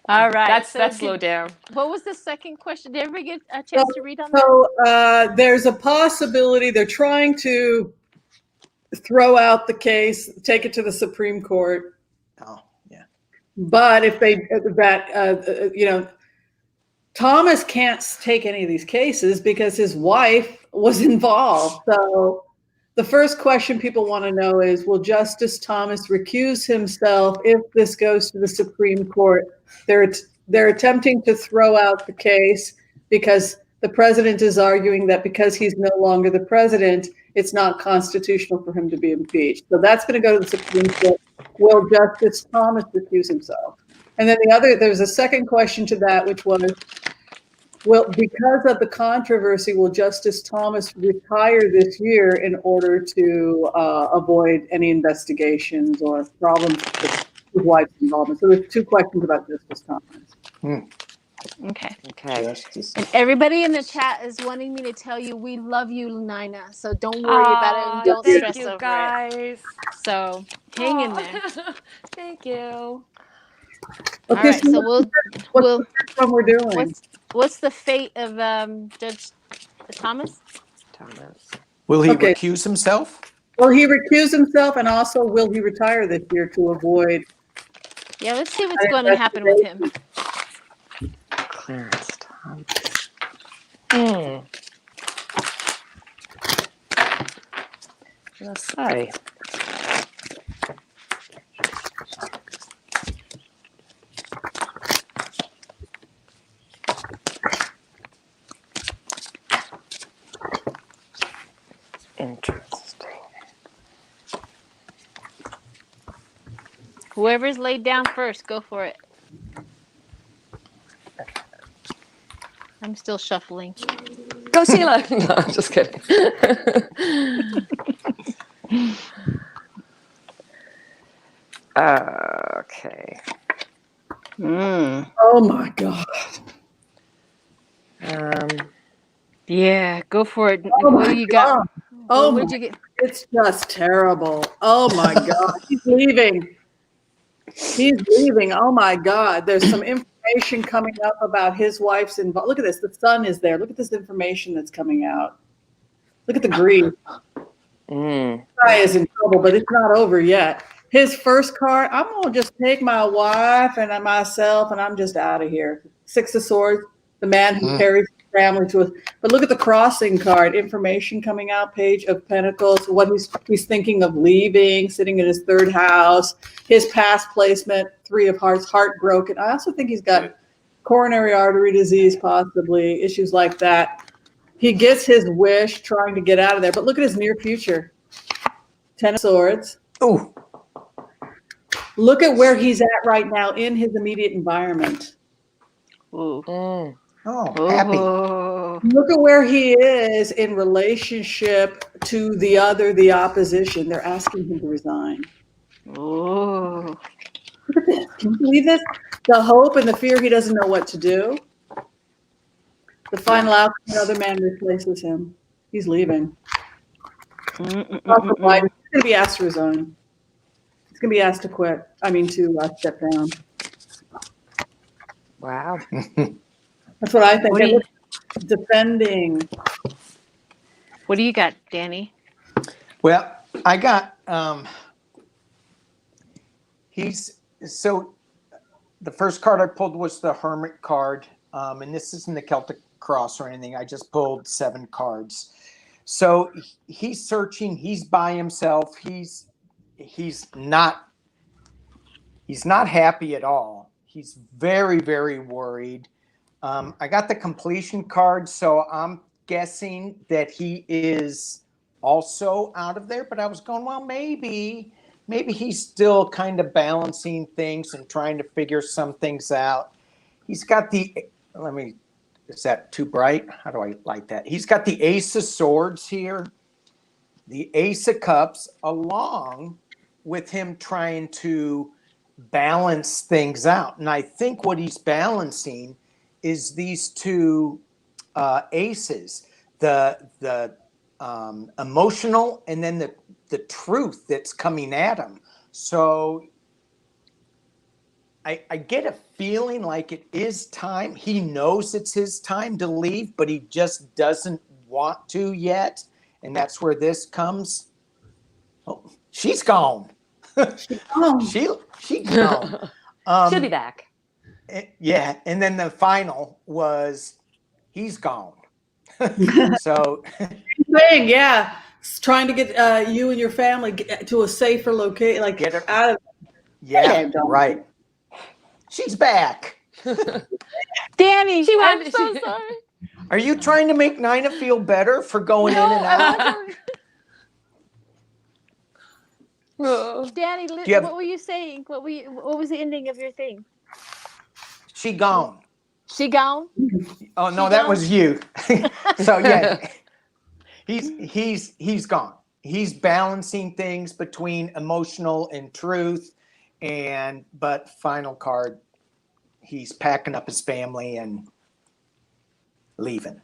All right. That's slow down. What was the second question? Did everybody get a chance to read on that? So there's a possibility they're trying to throw out the case, take it to the Supreme Court. Oh, yeah. But if Thomas can't take any of these cases because his wife was involved. So the first question people want to know is, will Justice Thomas recuse himself if this goes to the Supreme Court? They're attempting to throw out the case because the president is arguing that because he's no longer the president, it's not constitutional for him to be impeached. So that's going to go to the Supreme Court. Will Justice Thomas recuse himself? And then there's a second question to that, which was, Well, because of the controversy, will Justice Thomas retire this year in order to avoid any investigations or problems with his wife's involvement? So there's two questions about Justice Thomas. Okay. Okay. And everybody in the chat is wanting me to tell you we love you, Nina. So don't worry about it and don't Thank stress you, over guys. it. So hang in there. Thank you. Okay, All right. So what's we'll the first one we're doing? what's the fate of Judge Thomas? Will he Okay. recuse himself? Will he recuse himself, and also will he retire this year to avoid? Yeah, let's see what's going to happen with him. Clarence Thomas. Let's say. Interesting. Whoever's laid down first, go for it. I'm still shuffling. Go, Sheila. No, I'm just kidding. Okay. Oh my God! Yeah, go for it. Oh What my do you got? Oh What'd my! you get? It's just terrible. Oh my God! He's leaving. He's leaving. Oh my God! There's some information coming up about his wife's involvement. Look at this. The sun is there. Look at this information that's coming out. Look at the grief. Guy is in trouble, but it's not over yet. His first card, I'm gonna just take my wife and myself, and I'm just out of here. Six of Swords, the man who carries his family to us. But look at the crossing card, information coming out, Page of Pentacles, what he's thinking of leaving, sitting in his third house, his past placement, Three of Hearts, heartbroken. I also think he's got coronary artery disease, possibly, issues like that. He gets his wish, trying to get out of there. But look at his near future. Ten of Swords. Oh, Look at where he's at right now in his immediate environment. Ooh. happy. Look at where he is in relationship to the opposition. They're asking him to resign. Ooh. Look at this. Can you believe this? The hope and the fear, he doesn't know what to do. The final outcome, another man replaces him. He's leaving. He's going to be asked to resign. He's going to be asked to quit. I mean, to step down. Wow. That's what I think. Defending. What do you got, Danny? Well, I got, so the first card I pulled was the Hermit card. And this isn't the Celtic Cross or anything. I just pulled 7 cards. So he's searching. He's by himself. He's not happy at all. He's very, very worried. I got the completion card, so I'm guessing that he is also out of there. But I was going, well, maybe he's still kind of balancing things and trying to figure some things out. He's got is that too bright? How do I light that? He's got the Ace of Swords here, the Ace of Cups, along with him trying to balance things out. And I think what he's balancing is these two aces, the emotional and then the truth that's coming at him. So I get a feeling like it is time. He knows it's his time to leave, but he just doesn't want to yet. And that's where this comes. Oh, she's gone. She's gone. She'll be back. Yeah. And then the final was he's gone. So thing, yeah. It's trying to get you and your family to a safer location, like get her out of. Yeah, right. She's back. Danny, I'm so sorry. Are you trying to make Nina feel better for going in and out? Danny, what were you saying? What was the ending of your thing? She gone. She gone? Oh no, She that gone? was you. So yeah, he's gone. He's balancing things between emotional and truth, but final card, he's packing up his family and leaving.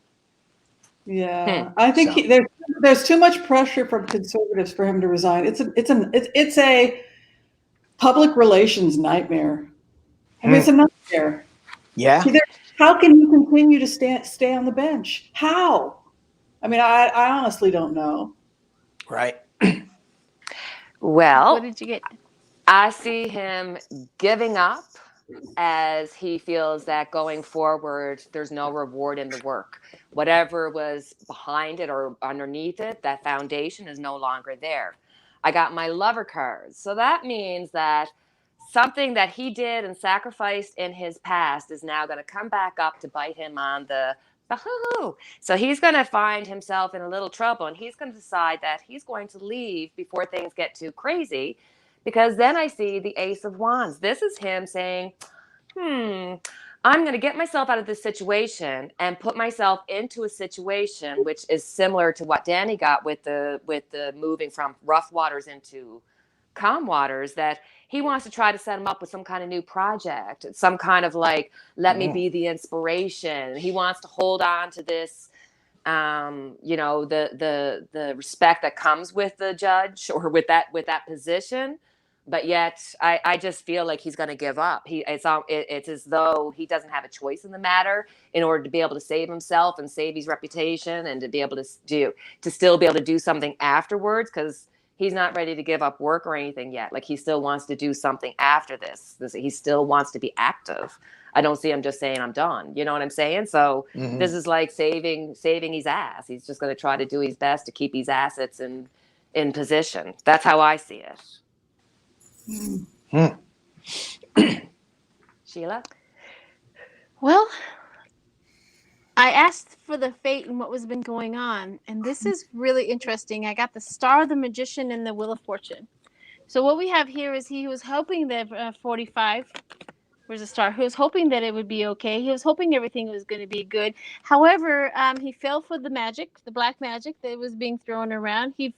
Yeah, I think there's too much pressure from conservatives for him to resign. It's a public relations nightmare. I mean, it's a nightmare. Yeah. How can you continue to stay on the bench? How? I mean, I honestly don't know. Right. Well, What did you get? I see him giving up as he feels that going forward, there's no reward in the work. Whatever was behind it or underneath it, that foundation is no longer there. I got my lover cards. So that means that something that he did and sacrificed in his past is now going to come back up to bite him on the bahoo. So he's going to find himself in a little trouble, and he's going to decide that he's going to leave before things get too crazy. Because then I see the Ace of Wands. This is him saying, I'm going to get myself out of this situation and put myself into a situation which is similar to what Danny got with the moving from rough waters into calm waters, that he wants to try to set him up with some kind of new project, some kind of like, let me be the inspiration. He wants to hold on to this, the respect that comes with the judge or with that position. But yet I just feel like he's going to give up. It's as though he doesn't have a choice in the matter in order to be able to save himself and save his reputation and to be able to still be able to do something afterwards, because he's not ready to give up work or anything yet. Like, he still wants to do something after this. He still wants to be active. I don't see him just saying, I'm done. You know what I'm saying? So This is like saving his ass. He's just going to try to do his best to keep his assets in position. That's how I see it. Sheila? Well, I asked for the fate and what was been going on, and this is really interesting. I got the Star, the Magician, and the Wheel of Fortune. So what we have here is he was hoping that 45, where's the Star? He was hoping that it would be okay. He was hoping everything was going to be good. However, he fell for the magic, the black magic that was being thrown around. He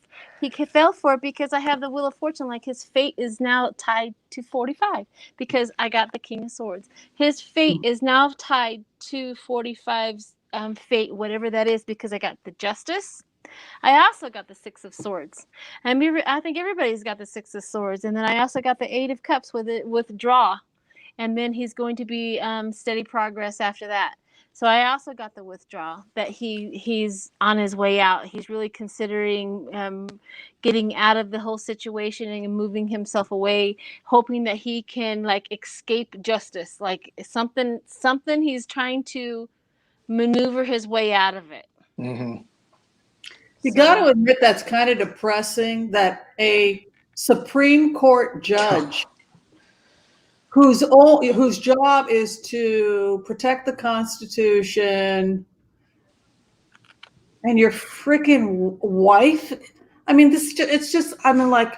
fell for it because I have the Wheel of Fortune. Like, his fate is now tied to 45 because I got the King of Swords. His fate is now tied to 45's fate, whatever that is, because I got the Justice. I also got the Six of Swords. I think everybody's got the Six of Swords. And then I also got the Eight of Cups with it, withdraw. And then he's going to be steady progress after that. So I also got the withdrawal, that he's on his way out. He's really considering getting out of the whole situation and moving himself away, hoping that he can like escape justice, like something he's trying to maneuver his way out of it. You got to admit that's kind of depressing that a Supreme Court judge whose job is to protect the Constitution, and your freaking wife. I mean, it's just. I mean, like,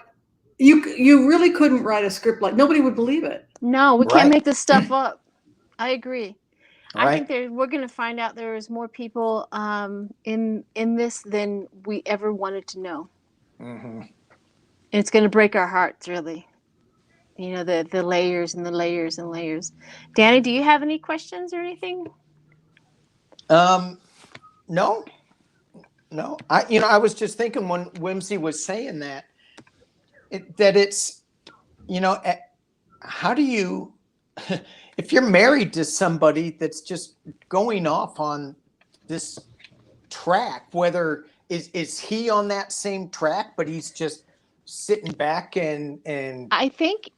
you really couldn't write a script like, nobody would believe it. No, we can't make this stuff up. I agree. Right. I think we're going to find out there's more people in this than we ever wanted to know. And it's going to break our hearts, really. You know, the layers and the layers and layers. Danny, do you have any questions or anything? No. I was just thinking when Whimsy was saying that it's, how do you, if you're married to somebody that's just going off on this track, whether is he on that same track, but he's just sitting back and I think,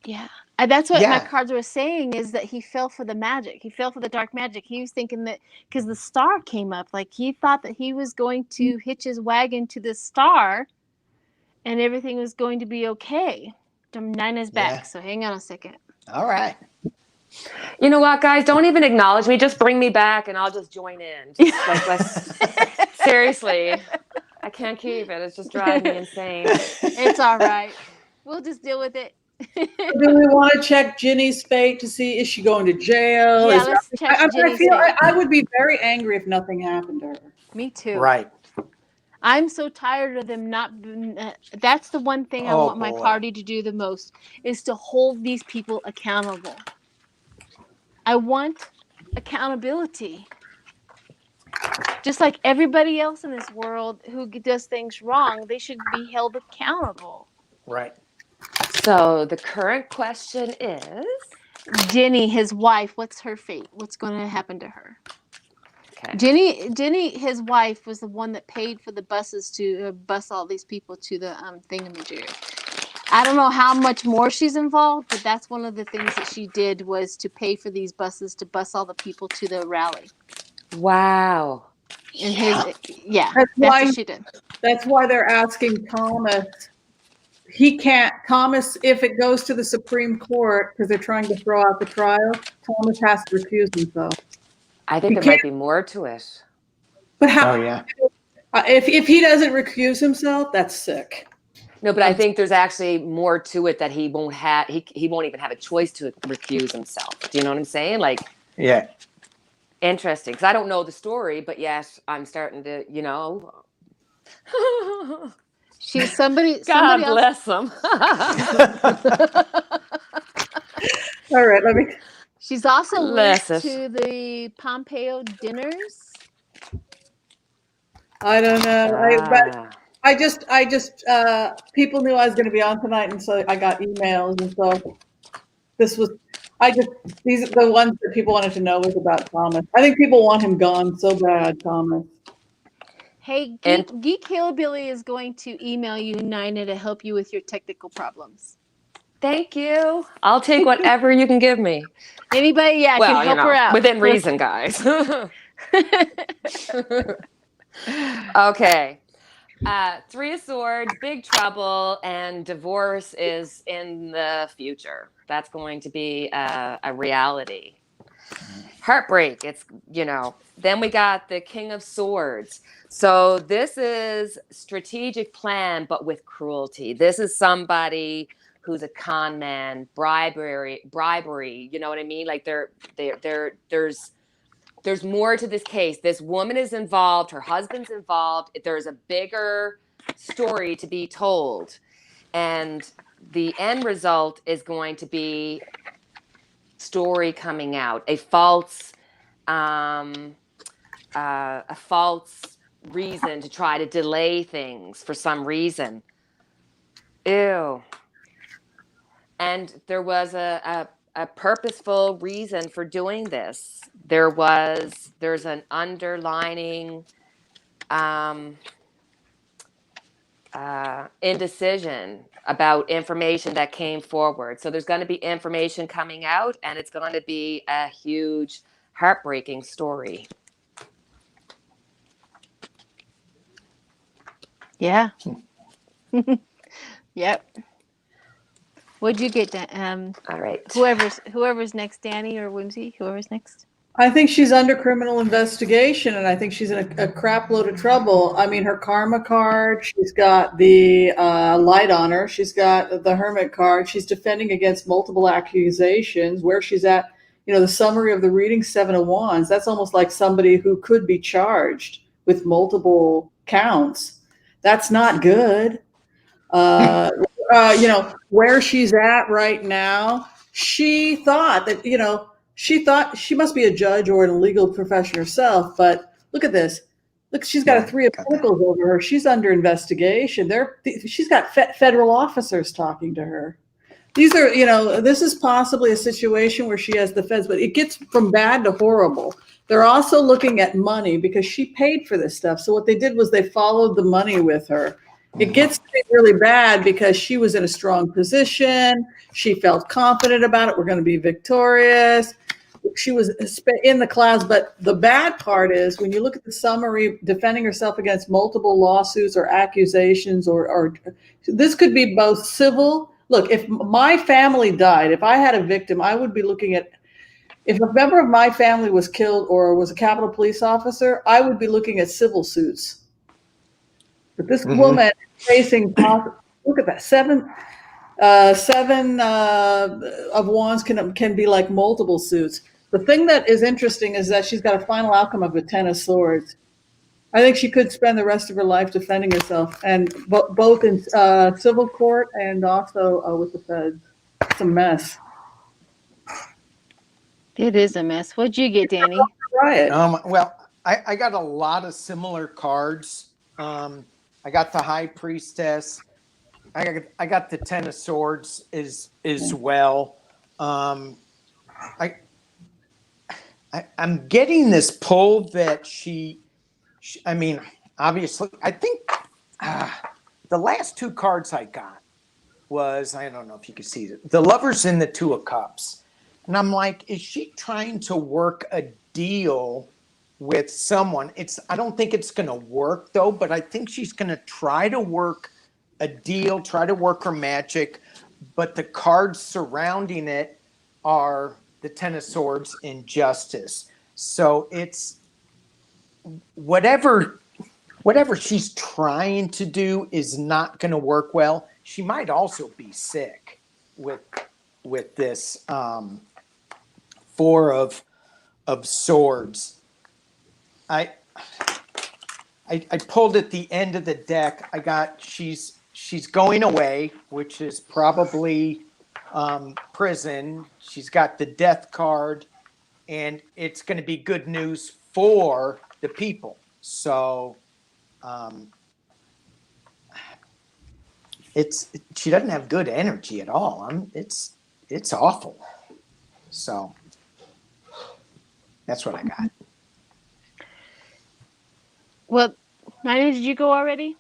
yeah. That's what my cards were saying, is that he fell for the magic. He fell for the dark magic. He was thinking that because the Star came up, like he thought that he was going to hitch his wagon to the Star and everything was going to be okay. Nina's back, so hang on a second. All right. You know what, guys? Don't even acknowledge me. Just bring me back and I'll just join in. Seriously. I can't keep it. It's just driving me insane. It's all right. We'll just deal with it. Do we want to check Ginni's fate to see is she going to jail? Yeah, let's check Ginni's fate. I would be very angry if nothing happened to her. Me too. Right. I'm so tired of them not. That's the one thing I want my party to do the most, is to hold these people accountable. I want accountability. Just like everybody else in this world who does things wrong, they should be held accountable. Right. So the current question is, Ginni, his wife, what's her fate? What's going to happen to her? okay. Ginni, his wife, was the one that paid for the buses to bus all these people to the thingamajig. I don't know how much more she's involved, but that's one of the things that she did, was to pay for these buses to bus all the people to the rally. Wow. And that's what she did. That's why they're asking Thomas. Thomas, if it goes to the Supreme Court, because they're trying to throw out the trial, Thomas has to recuse himself. I think there might be more to it. But how? Oh, yeah. If he doesn't recuse himself, that's sick. No, but I think there's actually more to it, that he won't have. He won't even have a choice to recuse himself. Do you know what I'm saying? Like, Yeah. interesting, because I don't know the story, but yes, I'm starting to, She's somebody. God somebody bless him. All right, let me. She's also linked Bless to the Pompeo dinners. I don't know. But I just people knew I was going to be on tonight, and so I got emails, and so these are the ones that people wanted to know was about Thomas. I think people want him gone so bad, Thomas. Hey, Geek Hillbilly is going to email you, Nina, to help you with your technical problems. Thank you. I'll take whatever you can give me. Anybody, can help her out. Within reason, guys. Okay. 3 of Swords, big trouble, and divorce is in the future. That's going to be a reality. Heartbreak. It's, then we got the King of Swords. So this is strategic plan, but with cruelty. This is somebody who's a con man, bribery. You know what I mean? Like there's more to this case. This woman is involved. Her husband's involved. There's a bigger story to be told. And the end result is going to be story coming out, a false reason to try to delay things for some reason. Ew. And there was a purposeful reason for doing this. There's an underlining indecision about information that came forward. So there's going to be information coming out, and it's going to be a huge, heartbreaking story. Yeah. Yep. What'd you get, all right. Whoever's next, Danny or Whimsy, whoever's next? I think she's under criminal investigation, and I think she's in a crap load of trouble. I mean, her karma card, she's got the light on her, she's got the hermit card, she's defending against multiple accusations. Where she's at, the summary of the reading, 7 of Wands, that's almost like somebody who could be charged with multiple counts. That's not good. Where she's at right now, she thought that, she must be a judge or in a legal profession herself, but look at this. Look, she's got a 3 of Pentacles over her. She's under investigation. She's got federal officers talking to her. These are, this is possibly a situation where she has the feds, but it gets from bad to horrible. They're also looking at money because she paid for this stuff. So what they did was they followed the money with her. It gets really bad because she was in a strong position. She felt confident about it. We're going to be victorious. She was in the clouds. But the bad part is when you look at the summary, defending herself against multiple lawsuits or accusations, or this could be both civil. Look, if my family died, if I had a victim, I would be looking at, if a member of my family was killed or was a Capitol Police officer, I would be looking at civil suits. But this woman facing, look at that, 7. Seven of Wands can be like multiple suits. The thing that is interesting is that she's got a final outcome of a Ten of Swords. I think she could spend the rest of her life defending herself, and both in civil court and also with the feds. It's a mess. It is a mess. What'd you get, Danny? Riot. Well, I got a lot of similar cards. I got the High Priestess. I got the Ten of Swords as well. I'm getting this pull that she I mean, obviously, I think the last two cards I got was, I don't know if you can see it, the Lovers and the Two of Cups. And I'm like, is she trying to work a deal with someone? I don't think it's going to work, though, but I think she's going to try to work a deal, try to work her magic. But the cards surrounding it are the Ten of Swords and Justice. So it's whatever she's trying to do is not going to work well. She might also be sick with this Four of Swords. I pulled at the end of the deck. I got she's going away, which is probably prison. She's got the Death card, and it's going to be good news for the people. So she doesn't have good energy at all. It's awful. So that's what I got. Well, Nina, did you go already?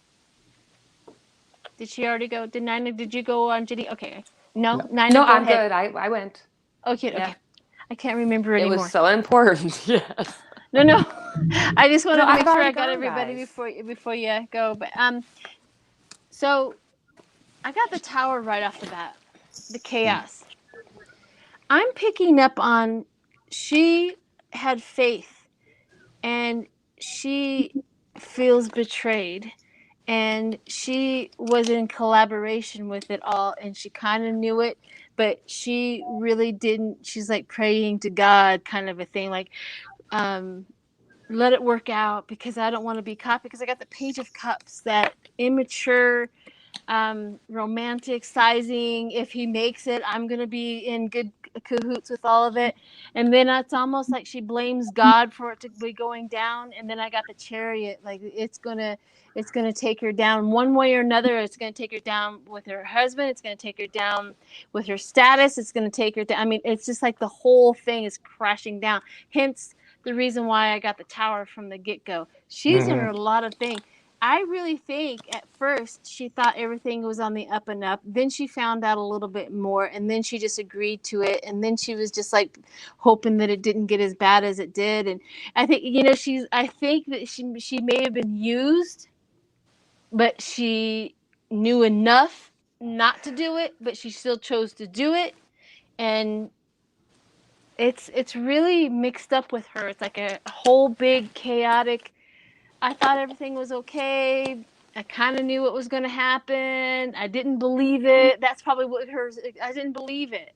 Did she already go? Did you go on Ginny? Okay. No, Nina, No, go I'm ahead. good. I went. Okay, Yeah. okay. I can't remember anymore. It was so important. Yes. No. I just wanted to I've make sure I already got gone, everybody guys. before you go. But so I got the Tower right off the bat. The chaos. I'm picking up on she had faith and she feels betrayed and she was in collaboration with it all and she kind of knew it, but she really didn't. She's like praying to God kind of a thing, like let it work out because I don't want to be caught, because I got the Page of Cups, that immature romantic sizing. If he makes it, I'm gonna be in good cahoots with all of it. And then it's almost like she blames God for it to be going down. And then I got the Chariot, like it's gonna take her down one way or another. It's gonna take her down with her husband, it's gonna take her down with her status, it's gonna take her down. I mean, it's just like the whole thing is crashing down. Hence the reason why I got the Tower from the get-go. She's in a lot of things. I really think at first she thought everything was on the up and up. Then she found out a little bit more, and then she just agreed to it. And then she was just like hoping that it didn't get as bad as it did. And I think, I think that she may have been used, but she knew enough not to do it, but she still chose to do it. And it's really mixed up with her. It's like a whole big chaotic. I thought everything was okay. I kind of knew what was going to happen. I didn't believe it. That's probably what hers. I didn't believe it.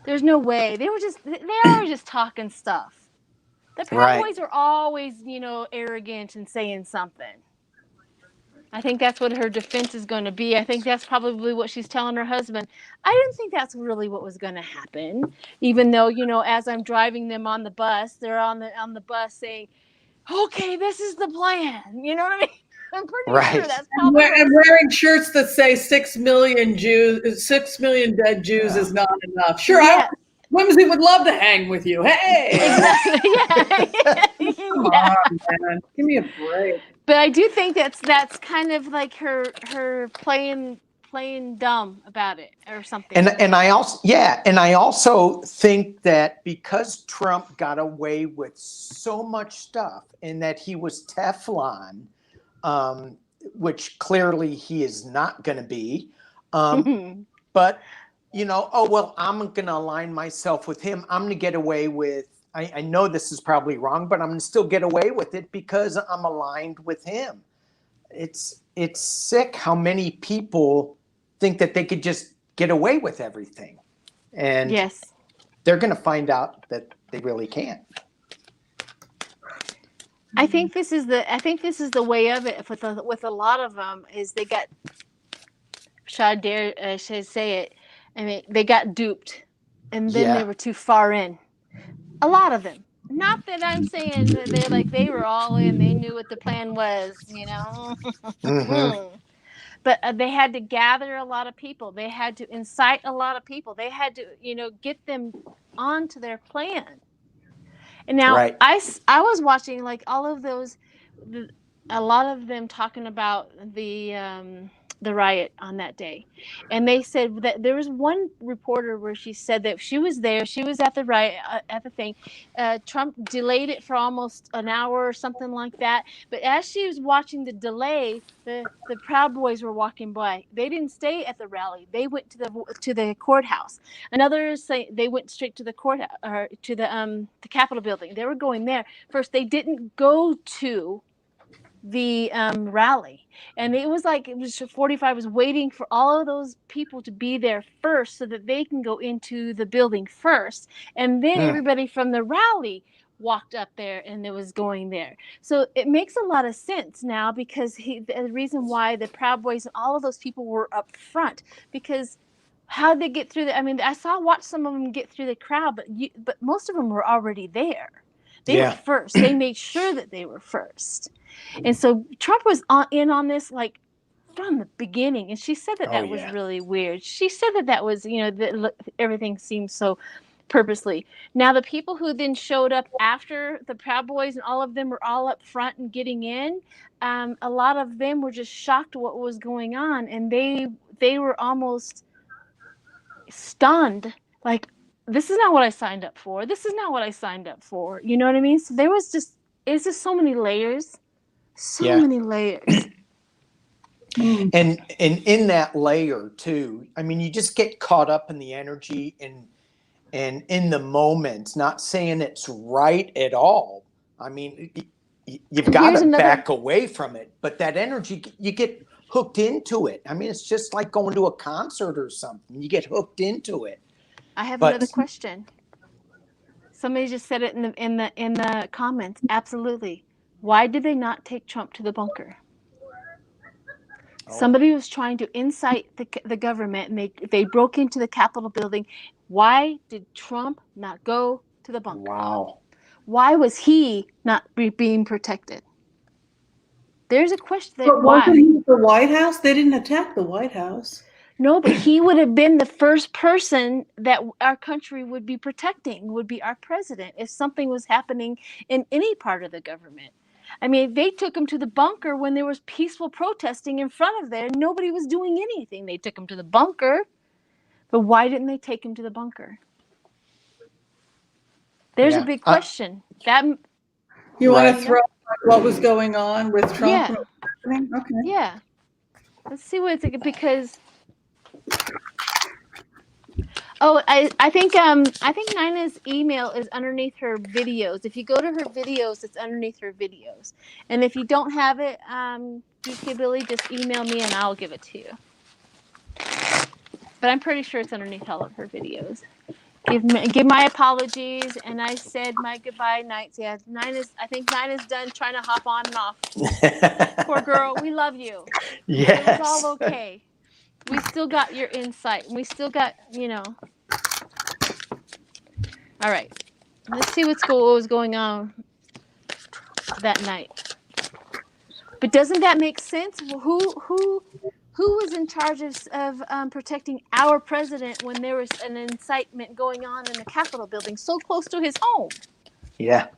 There's no way. They were just talking stuff. The Proud Boys are always, arrogant and saying something. I think that's what her defense is going to be. I think that's probably what she's telling her husband. I didn't think that's really what was going to happen. Even though, as I'm driving them on the bus, they're on the bus saying, okay, this is the plan. You know what I mean? I'm pretty sure that's probably. I'm wearing shirts that say 6 million Jews, 6 million dead Jews is not enough. Sure, Yeah. Whimsy would love to hang with you. Hey, Exactly. Yeah. come on, man, give me a break. But I do think that's kind of like her playing dumb about it or something. And I also think that because Trump got away with so much stuff and that he was Teflon, which clearly he is not going to be, but I'm going to align myself with him. I'm going to get away with. I know this is probably wrong, but I'm going to still get away with it because I'm aligned with him. It's sick how many people think that they could just get away with everything. And Yes. they're going to find out that they really can't. I think this is the way of it with a lot of them is they got should say it. I mean, they got duped, and then they were too far in. A lot of them. Not that I'm saying that they were all in. They knew what the plan was, you know. Mm-hmm. But they had to gather a lot of people. They had to incite a lot of people. They had to, get them onto their plan. And now Right. I was watching like all of those, a lot of them talking about the riot on that day, and they said that there was one reporter where she said that she was there, she was at the riot at the thing. Trump delayed it for almost an hour or something like that. But as she was watching the delay, the Proud Boys were walking by. They didn't stay at the rally. They went to the courthouse. And others say they went straight to the courthouse or to the Capitol building. They were going there first. They didn't go to the rally, and it was 45 was waiting for all of those people to be there first so that they can go into the building first, and then everybody from the rally walked up there and it was going there. So it makes a lot of sense now, because the reason why the Proud Boys and all of those people were up front, because how'd they get through I watched some of them get through the crowd, but most of them were already there. They were first. They made sure that they were first. And so Trump was on this from the beginning. And she said that was really weird. She said that was, everything seemed so purposely. Now, the people who then showed up after the Proud Boys and all of them were all up front and getting in, a lot of them were just shocked at what was going on. And they were almost stunned, like, this is not what I signed up for. This is not what I signed up for. You know what I mean? So it's just so many layers. So many layers. And in that layer too, I mean, you just get caught up in the energy and in the moment, not saying it's right at all. I mean, you've got to back away from it, but that energy, you get hooked into it. I mean, it's just like going to a concert or something. You get hooked into it. I have another question. Somebody just said it in the comments. Absolutely. Why did they not take Trump to the bunker? Somebody was trying to incite the government, and they broke into the Capitol building. Why did Trump not go to the bunker? Wow. Why was he not being protected? There's a question. But wasn't he at the White House? They didn't attack the White House. No, but he would have been the first person that our country would be protecting, would be our president, if something was happening in any part of the government. I mean, they took him to the bunker when there was peaceful protesting in front of there, and nobody was doing anything. They took him to the bunker. But why didn't they take him to the bunker? There's a big question. You want to throw what was going on with Trump? Yeah. Okay. Yeah. Let's see what it's because. Oh, I think Nina's email is underneath her videos. If you go to her videos, it's underneath her videos. And if you don't have it, DK Billy, just email me and I'll give it to you. But I'm pretty sure it's underneath all of her videos. Give my apologies, and I said my goodbye nights. Yeah, I think Nina's done trying to hop on and off. Poor girl, we love you. Yes. It was all okay. We still got your insight. We still got, All right. Let's see what was going on that night. But doesn't that make sense? Who was in charge of protecting our president when there was an incitement going on in the Capitol building so close to his home? Yeah.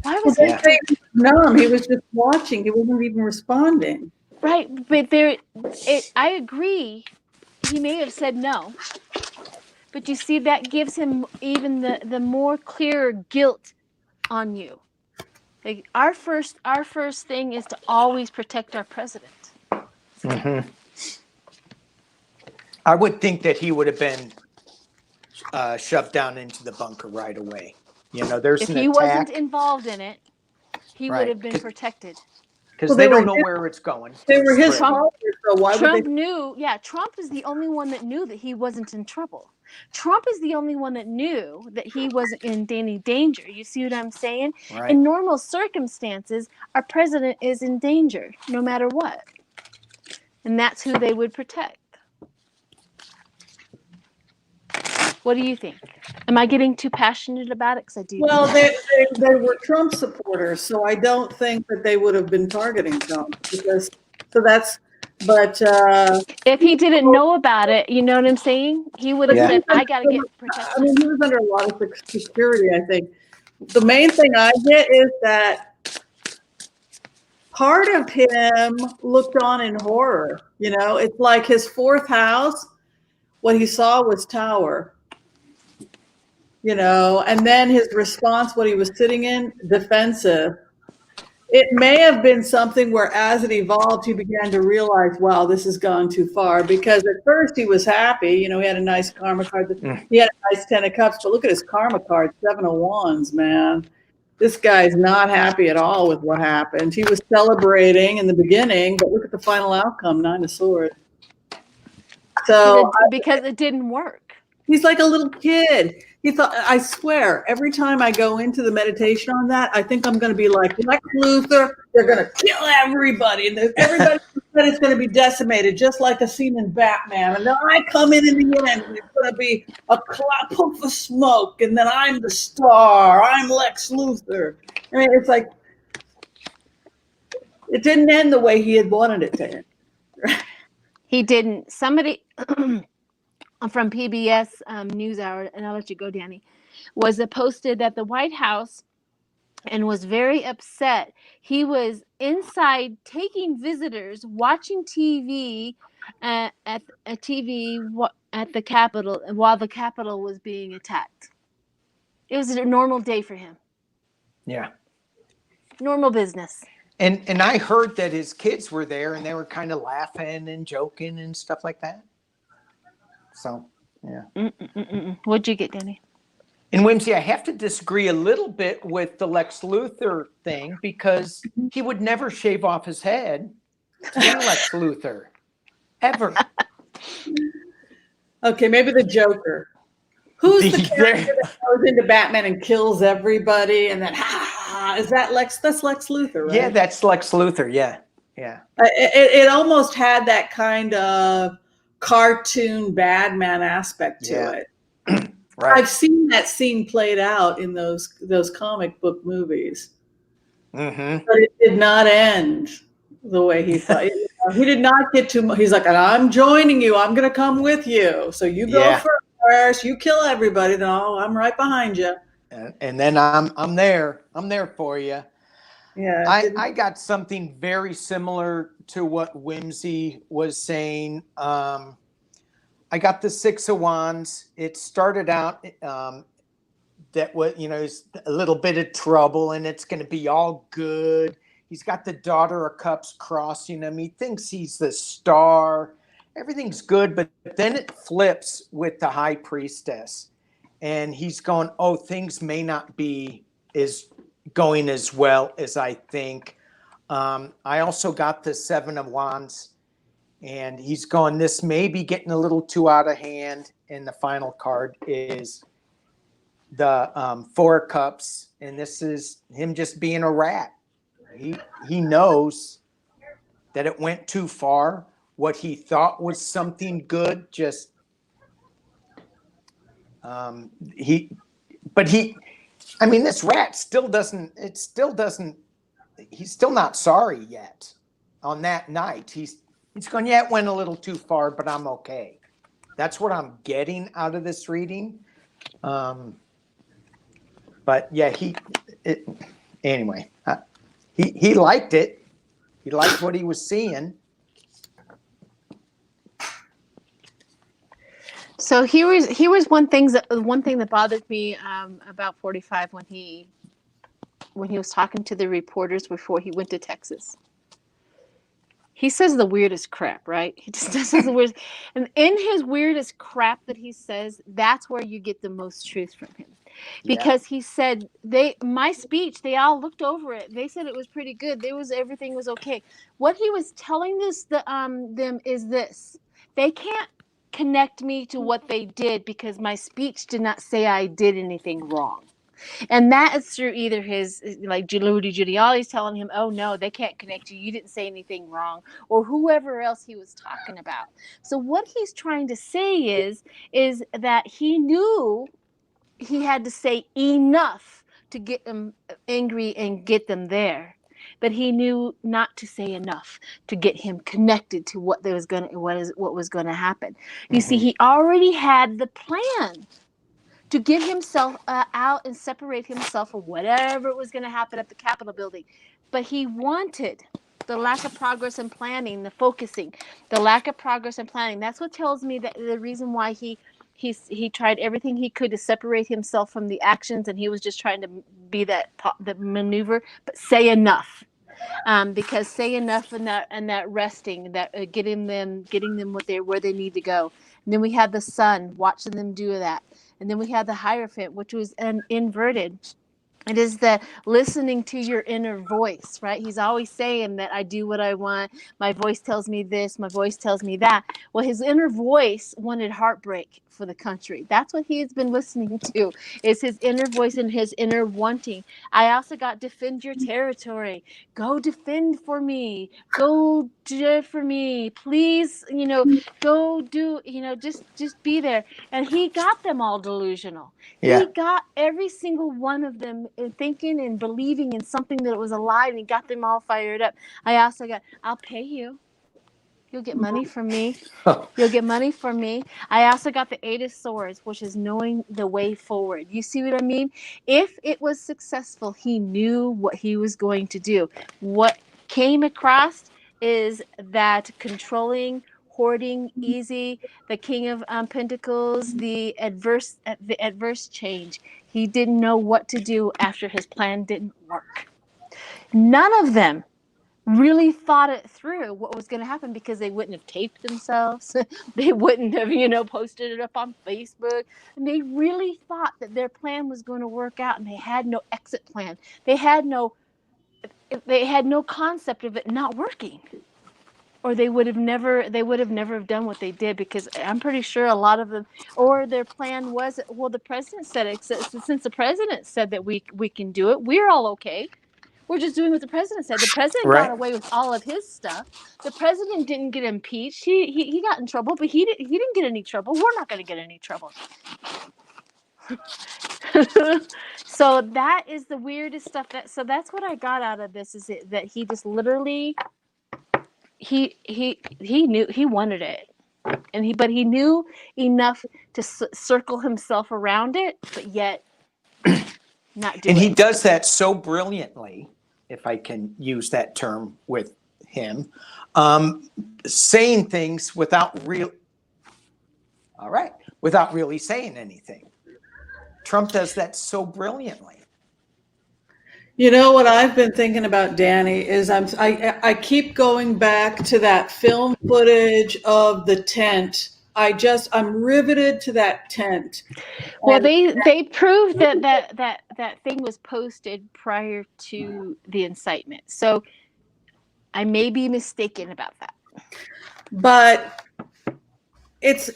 Why was he numb? He was just watching. He wasn't even responding. Right, but I agree. He may have said no, but you see, that gives him even the more clearer guilt on you. Like our first thing is to always protect our president. Mm-hmm. I would think that he would have been shoved down into the bunker right away. There's if an he attack. wasn't involved in it, he would have been protected. because Well, they they don't were know his- where it's going. They were his Spread. followers, so why would Trump they? knew, Trump is the only one that knew that he wasn't in trouble. Trump is the only one that knew that he wasn't in any danger. You see what I'm saying? Right. In normal circumstances, our president is in danger no matter what. And that's who they would protect. What do you think? Am I getting too passionate about it? Because I do. Well, they were Trump supporters, so I don't think that they would have been targeting Trump because. So that's. But if he didn't know about it, you know what I'm saying? He would have Yeah. said, "I got to get I protection." mean, he was under a lot of security. I think the main thing I get is that part of him looked on in horror. You know, it's like his fourth house. What he saw was Tower. You know, and then his response, what he was sitting in, defensive. It may have been something where as it evolved, he began to realize, wow, this has gone too far. Because at first he was happy. You know, he had a nice karma card. He had a nice 10 of cups. But look at his karma card, 7 of wands, man. This guy's not happy at all with what happened. He was celebrating in the beginning, but look at the final outcome, 9 of swords. So because it didn't work. he's like a little kid. He thought, I swear, every time I go into the meditation on that, I think I'm going to be like Lex Luthor. They're going to kill everybody. And everybody said it's going to be decimated, just like a scene in Batman. And then I come in the end, and it's going to be a puff of smoke. And then I'm the star. I'm Lex Luthor. I mean, it's like, it didn't end the way he had wanted it to end. He didn't. Somebody from PBS NewsHour, and I'll let you go, Danny, was posted that the White House and was very upset. He was inside taking visitors, watching TV at the Capitol while the Capitol was being attacked. It was a normal day for him. Yeah. Normal business. And I heard that his kids were there and they were kind of laughing and joking and stuff like that. So, yeah. What'd you get, Danny? And Whimsy, I have to disagree a little bit with the Lex Luthor thing because he would never shave off his head to be Lex Luthor. Ever. Okay, maybe the Joker. Who's the character that goes into Batman and kills everybody and then is that Lex? That's Lex Luthor, right? Yeah, that's Lex Luthor. Yeah, yeah. It almost had that kind of cartoon Batman aspect to it. Right. I've seen that scene played out in those comic book movies, but it did not end the way he thought. He did not get too much. He's like, I'm joining you. I'm going to come with you. So you go first. You kill everybody. Then I'm right behind you. And then I'm there. I'm there for you. Yeah. I got something very similar to what Whimsy was saying. I got the 6 of Wands. It started out that was, is a little bit of trouble and it's going to be all good. He's got the Daughter of Cups crossing him. He thinks he's the star. Everything's good, but then it flips with the High Priestess. And he's going, oh, things may not be going as well as I think. I also got the 7 of Wands. And he's going, this may be getting a little too out of hand. And the final card is the 4 of Cups. And this is him just being a rat. He knows that it went too far. What he thought was something good, just this rat still doesn't, he's still not sorry yet on that night. He's going, yeah, it went a little too far, but I'm okay. That's what I'm getting out of this reading. But yeah, anyway, he liked it. He liked what he was seeing. So here was one thing that bothered me about 45 when he was talking to the reporters before he went to Texas. He says the weirdest crap, right? He just says the weirdest, and in his weirdest crap that he says, that's where you get the most truth from him. because he said my speech, they all looked over it. They said it was pretty good. Everything was okay. What he was telling them is this: they can't connect me to what they did because my speech did not say I did anything wrong. And that is through either his, like Rudy Giuliani's telling him, oh no, they can't connect you. You didn't say anything wrong, or whoever else he was talking about. So what he's trying to say is that he knew he had to say enough to get them angry and get them there. But he knew not to say enough to get him connected to what was going to happen. You see, he already had the plan to get himself out and separate himself from whatever was going to happen at the Capitol building. But he wanted the lack of progress and planning, the focusing, the lack of progress and planning. That's what tells me that the reason why he tried everything he could to separate himself from the actions, and he was just trying to be the maneuver, but say enough. Because say enough and that resting, that getting them where they need to go. And then we had the son watching them do that. And then we had the Hierophant, which was an inverted. It is the listening to your inner voice, right? He's always saying that I do what I want. My voice tells me this. My voice tells me that. Well, his inner voice wanted heartbreak for the country. That's what he has been listening to, is his inner voice and his inner wanting. I also got defend your territory. Go defend for me. Go do for me. Please, go do, just be there. And he got them all delusional. Yeah. He got every single one of them thinking and believing in something that was a lie, and he got them all fired up. I also got, I'll pay you. You'll get money from me. You'll get money from me. I also got the Eight of Swords, which is knowing the way forward. You see what I mean? If it was successful, he knew what he was going to do. What came across is that controlling, hoarding, easy, the King of Pentacles, the adverse change. He didn't know what to do after his plan didn't work. None of them really thought it through what was going to happen, because they wouldn't have taped themselves. They wouldn't have, posted it up on Facebook. And they really thought that their plan was going to work out, and they had no exit plan. They had no concept of it not working. Or they would have never done what they did, because I'm pretty sure a lot of them, or their plan was, well, the president said it. Since the president said that we can do it, we're all okay. We're just doing what the president said. The president got away with all of his stuff. The president didn't get impeached. He got in trouble, but he didn't get any trouble. We're not going to get any trouble. So that is the weirdest stuff. So that's what I got out of this, is that he just literally he knew he wanted it, but he knew enough to circle himself around it, but yet not do it. And he does that so brilliantly, if I can use that term with him, saying things without really saying anything. Trump does that so brilliantly. You know what I've been thinking about, Danny, is I keep going back to that film footage of the tent. I'm riveted to that tent. Well, they proved that thing was posted prior to the incitement. So I may be mistaken about that. But it's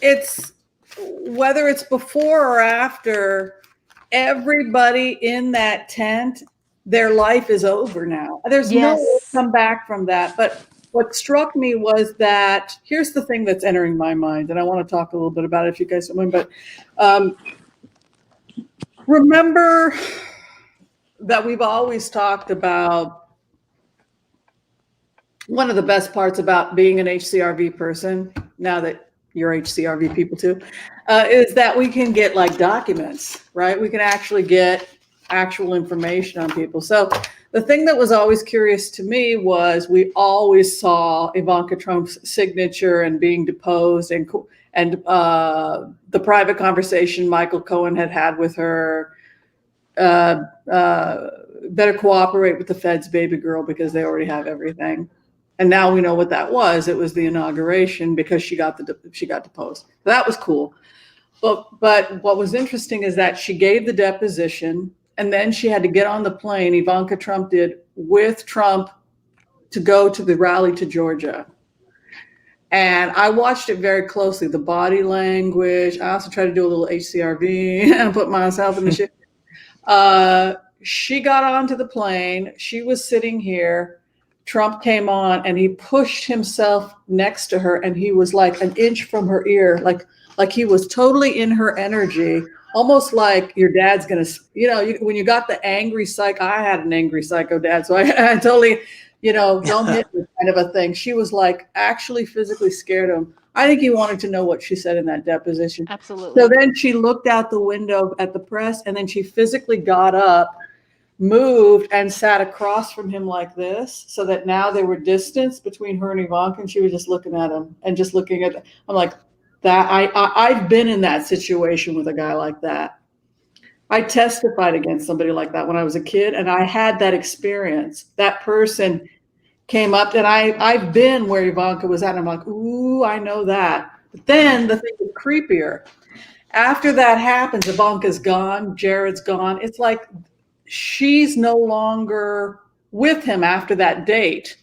whether it's before or after, everybody in that tent, their life is over now. There's no way to come back from that. But what struck me was that, here's the thing that's entering my mind, and I want to talk a little bit about it if you guys don't mind, but remember that we've always talked about, one of the best parts about being an HCRV person, now that you're HCRV people too, is that we can get like documents, right? We can actually get actual information on people. So the thing that was always curious to me was, we always saw Ivanka Trump's signature and being deposed, and the private conversation Michael Cohen had with her, better cooperate with the feds, baby girl, because they already have everything. And now we know what that was. It was the inauguration, because she got deposed. So that was cool. But what was interesting is that she gave the deposition, and then she had to get on the plane, Ivanka Trump did, with Trump to go to the rally to Georgia. And I watched it very closely, the body language. I also tried to do a little HCRV and put myself in the shit. She got onto the plane. She was sitting here. Trump came on and he pushed himself next to her, and he was like an inch from her ear, like he was totally in her energy, almost like your dad's gonna, when you got the angry psycho. I had an angry psycho dad, so I totally, don't hit me kind of a thing. She was like actually physically scared of him. I think he wanted to know what she said in that deposition. Absolutely. So then she looked out the window at the press, and then she physically got up, moved, and sat across from him like this, so that now there were distance between her and Ivanka, and she was just looking at him and just looking at. I'm like, that I've been in that situation with a guy like that. I testified against somebody like that when I was a kid, and I had that experience. That person came up, and I've been where Ivanka was at, and I'm like, ooh, I know that. But then the thing is creepier. After that happens, Ivanka's gone, Jared's gone. It's like she's no longer with him after that date.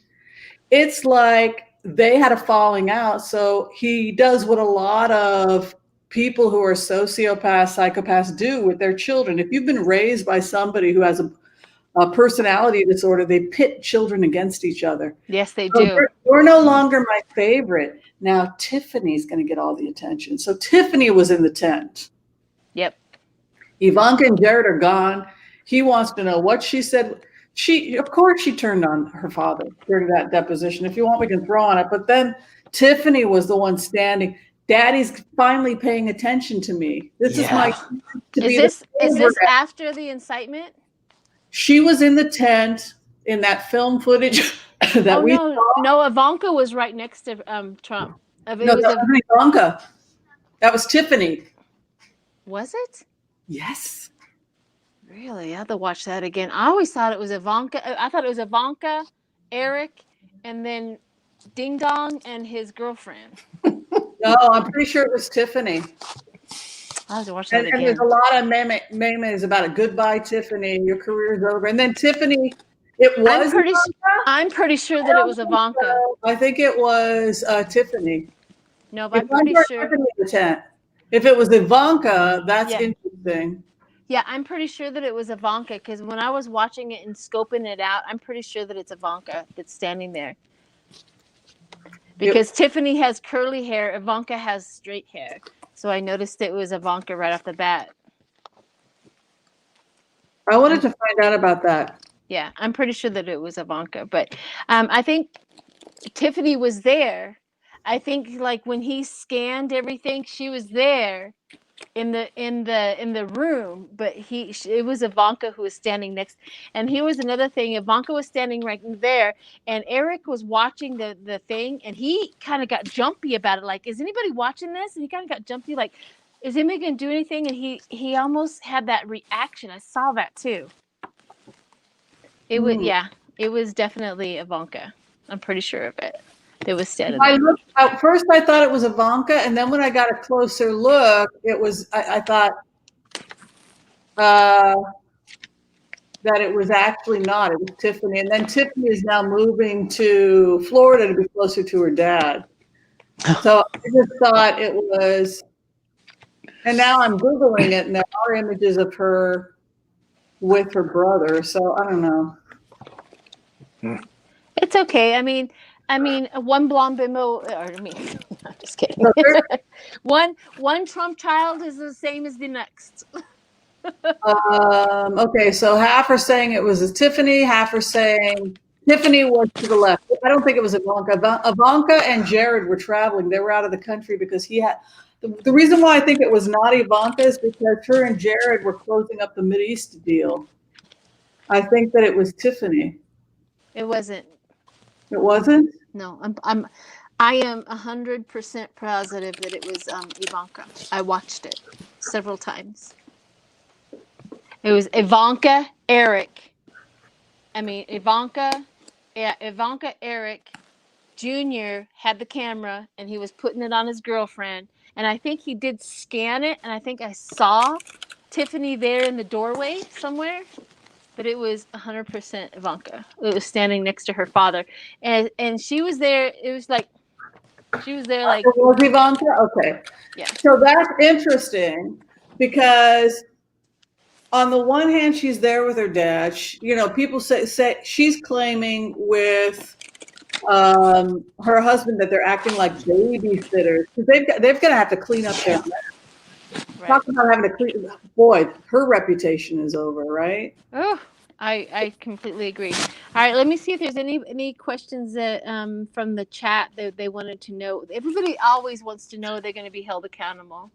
It's like they had a falling out. So he does what a lot of people who are sociopaths, psychopaths do with their children. If you've been raised by somebody who has a personality disorder, they pit children against each other. Yes, they do. You're no longer my favorite. Now Tiffany's going to get all the attention. So Tiffany was in the tent. Yep. Ivanka and Jared are gone. He wants to know what she said. Of course, she turned on her father during that deposition. If you want, we can throw on it. But then Tiffany was the one standing. Daddy's finally paying attention to me. This is my. Is this after the incitement? She was in the tent in that film footage that we saw. No, Ivanka was right next to Trump. That was Ivanka. That was Tiffany. Was it? Yes. Really? I have to watch that again. I always thought it was Ivanka. I thought it was Ivanka, Eric, and then Ding Dong and his girlfriend. No, I'm pretty sure it was Tiffany. I have to watch that again. And there's a lot of memes about it. Goodbye, Tiffany. Your career's over. And then Tiffany, it was. I'm pretty sure that it was Ivanka. I think it was Tiffany. No, but I'm pretty sure. If it was Ivanka, that's interesting. Yeah, I'm pretty sure that it was Ivanka, because when I was watching it and scoping it out, I'm pretty sure that it's Ivanka that's standing there. Because Tiffany has curly hair, Ivanka has straight hair. So I noticed it was Ivanka right off the bat. I wanted to find out about that. Yeah, I'm pretty sure that it was Ivanka. But I think Tiffany was there. I think like when he scanned everything, she was there in the room, but it was Ivanka who was standing next. And here was another thing: Ivanka was standing right there, and Eric was watching the thing, and he kind of got jumpy about it. Like, is anybody watching this? And he kind of got jumpy, like, is anybody gonna do anything? And he almost had that reaction. I saw that too. It was definitely Ivanka. I'm pretty sure of it. It was standing there. At first, I thought it was Ivanka, and then when I got a closer look, it was. I thought that it was actually not. It was Tiffany, and then Tiffany is now moving to Florida to be closer to her dad. So I just thought it was. And now I'm Googling it, and there are images of her with her brother. So I don't know. It's okay. I mean, one blonde bimbo, I'm just kidding. one Trump child is the same as the next. Okay, so half are saying it was Tiffany, half are saying Tiffany was to the left. I don't think it was Ivanka. Ivanka and Jared were traveling. They were out of the country because he had. The reason why I think it was not Ivanka is because her and Jared were closing up the Mideast deal. I think that it was Tiffany. It wasn't. It wasn't? No, I am 100% positive that it was Ivanka. I watched it several times. It was Ivanka, Eric. Ivanka, Eric Jr. had the camera, and he was putting it on his girlfriend, and I think he did scan it, and I think I saw Tiffany there in the doorway somewhere, but it was 100% Ivanka. It was standing next to her father, and she was there. It was like she was there, like, It was Ivanka? Okay. yeah. So that's interesting because on the one hand, she's there with her dad. People say she's claiming with her husband that they're acting like babysitters because they're going to have to clean up their mess. Right. Talk about having to clean. Boy, her reputation is over, right? Oh, I completely agree. All right, let me see if there's any questions that from the chat that they wanted to know. Everybody always wants to know they're going to be held accountable.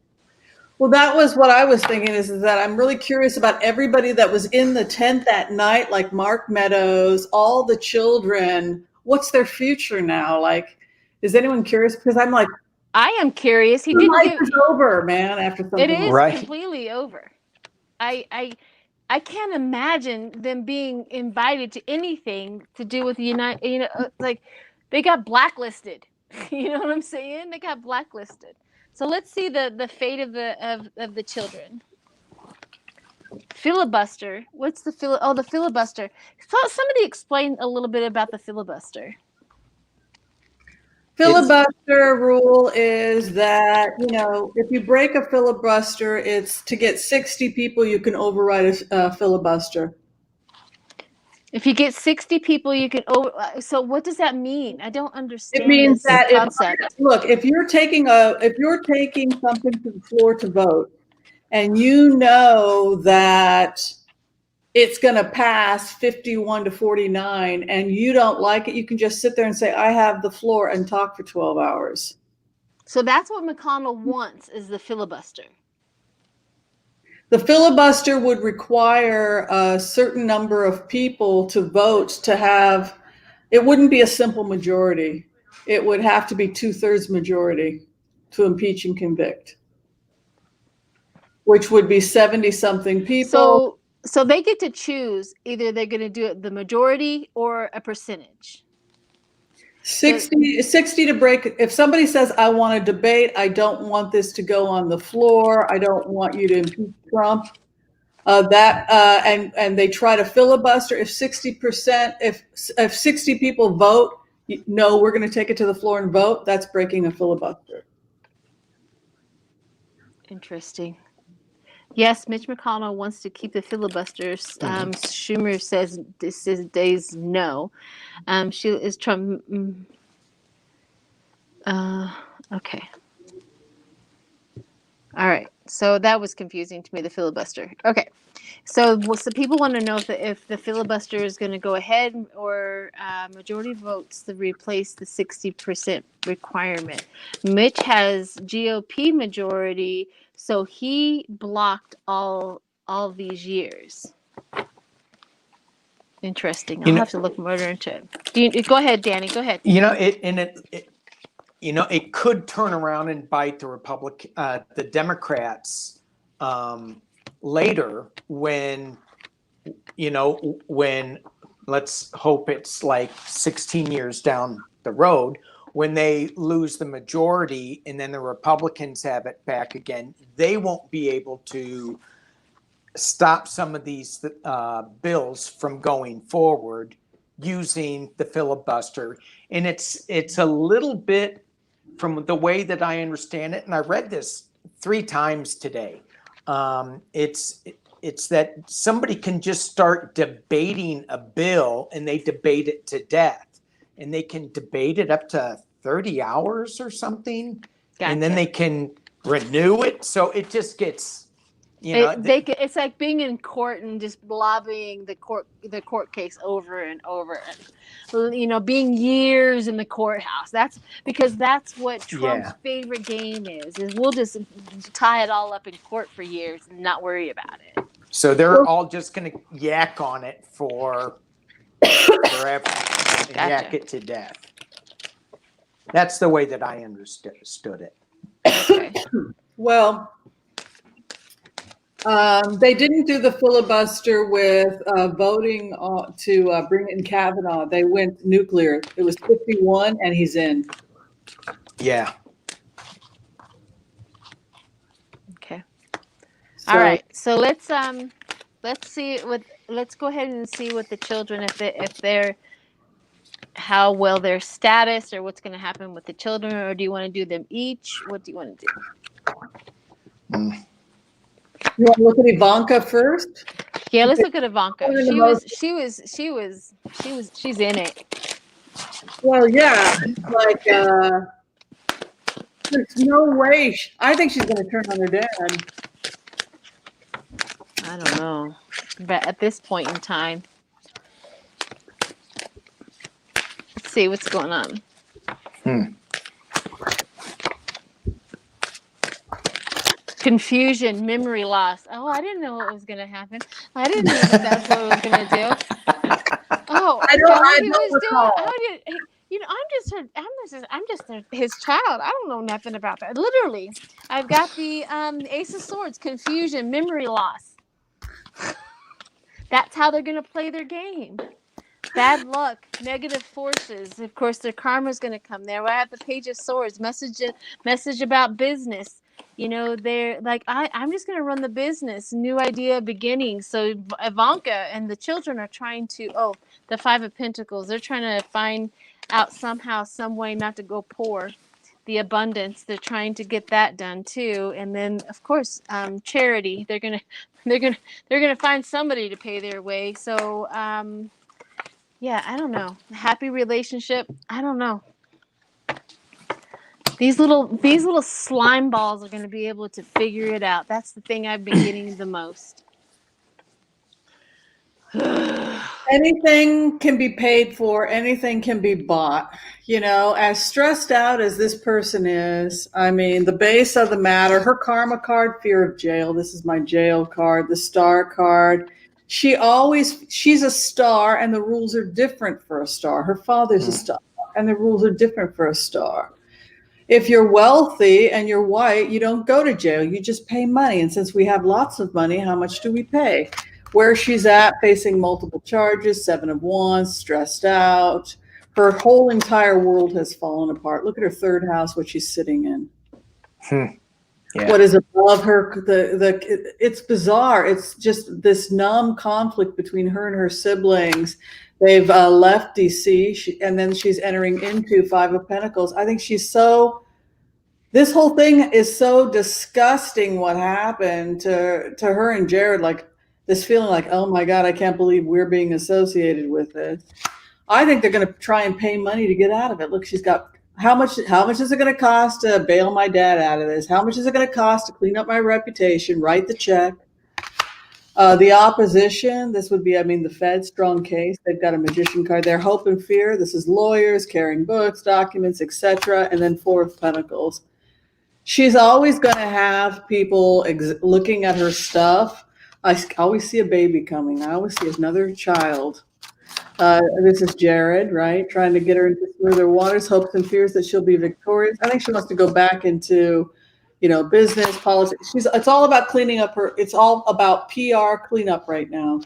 Well, that was what I was thinking is that I'm really curious about everybody that was in the tent that night, like Mark Meadows, all the children. What's their future now? Like, is anyone curious? Because I'm like, I am curious. He life didn't is over, man, after something It is like completely over. I can't imagine them being invited to anything to do with the United. Like they got blacklisted. You know what I'm saying? They got blacklisted. So let's see the fate of the children. Filibuster. What's the the filibuster? So somebody explain a little bit about the filibuster. Filibuster rule is that, if you break a filibuster, it's to get 60 people, you can override a filibuster. If you get 60 people, you can so what does that mean? I don't understand. It means that concept. if you're taking something to the floor to vote, and you know that it's going to pass 51-49 and you don't like it, you can just sit there and say, I have the floor, and talk for 12 hours. So that's what McConnell wants, is the filibuster. The filibuster would require a certain number of people to vote to have, it wouldn't be a simple majority. It would have to be 2/3 majority to impeach and convict, which would be 70 something people. So they get to choose either they're going to do it the majority or a percentage. 60 to break. If somebody says, I want to debate, I don't want this to go on the floor, I don't want you to impeach Trump, and they try to filibuster, if 60%, if 60 people vote, no, we're going to take it to the floor and vote, that's breaking a filibuster. Interesting. Yes, Mitch McConnell wants to keep the filibusters. Schumer says this is days no. She is Trump. Okay. All right. So that was confusing to me, the filibuster. Okay. So people want to know if the filibuster is going to go ahead or majority votes to replace the 60% requirement. Mitch has GOP majority, so he blocked all these years. Interesting. I'll have to look more into it. Go ahead, Danny. Go ahead. It could turn around and bite the Democrats later when let's hope it's like 16 years down the road, when they lose the majority and then the Republicans have it back again, they won't be able to stop some of these bills from going forward using the filibuster. And it's a little bit, from the way that I understand it, and I read this 3 times today, it's that somebody can just start debating a bill and they debate it to death, and they can debate it up to 30 hours or something. Gotcha. And then they can renew it. So it just gets, it's like being in court and just lobbying the court case over and over, and being years in the courthouse. That's what Trump's favorite game is we'll just tie it all up in court for years and not worry about it. So they're all just going to yak on it for forever and yak it to death. That's the way that I understood it. Okay. Well, they didn't do the filibuster with voting to bring in Kavanaugh. They went nuclear. It was 51, and he's in. Yeah. All right. So let's see what let's go ahead and see what the children if they're how well their status or what's going to happen with the children, or do you want to do them each? What do you want to do? You want to look at Ivanka first? Yeah, let's look at Ivanka. She's in it. Well, yeah, like there's no way. I think she's going to turn on her dad. I don't know, but at this point in time, let's see what's going on. Confusion, memory loss. Oh, I didn't know what was going to happen. I didn't know that's what I was going to do. Oh, I don't recall. I'm just his child. I don't know nothing about that. Literally, I've got the Ace of Swords, confusion, memory loss. That's how they're going to play their game. Bad luck, negative forces. Of course, their karma's going to come there. I have the Page of Swords, message about business. You know, they're like, I'm just going to run the business. New idea, beginning. So Ivanka and the children are trying to, the Five of Pentacles. They're trying to find out somehow, some way not to go poor. The abundance. They're trying to get that done too. And then, of course, charity. They're gonna find somebody to pay their way. So, yeah, I don't know. Happy relationship. I don't know. These little slime balls are going to be able to figure it out. That's the thing I've been getting the most. Anything can be paid for. Anything can be bought. You know, as stressed out as this person is, I mean, the base of the matter, her karma card, fear of jail. This is my jail card, the star card. She's a star, and the rules are different for a star. Her father's a star, and the rules are different for a star. If you're wealthy and you're white, you don't go to jail. You just pay money. And since we have lots of money, how much do we pay? Where she's at, facing multiple charges, 7 of Wands, stressed out. Her whole entire world has fallen apart. Look at her third house, what she's sitting in. Yeah. What is above her? It's bizarre. It's just this numb conflict between her and her siblings. They've left DC, and then she's entering into 5 of Pentacles. I think this whole thing is so disgusting what happened to her and Jared, like this feeling like, oh my God, I can't believe we're being associated with it. I think they're going to try and pay money to get out of it. Look, she's got, how much is it going to cost to bail my dad out of this? How much is it going to cost to clean up my reputation, write the check? The opposition, this would be, the Fed, strong case. They've got a magician card there. Hope and fear. This is lawyers, carrying books, documents, etc. And then 4 of Pentacles. She's always going to have people looking at her stuff. I always see a baby coming. I always see another child. This is Jared, right? Trying to get her into smoother waters, hopes and fears that she'll be victorious. I think she wants to go back into business, politics. It's all about cleaning up it's all about PR cleanup right now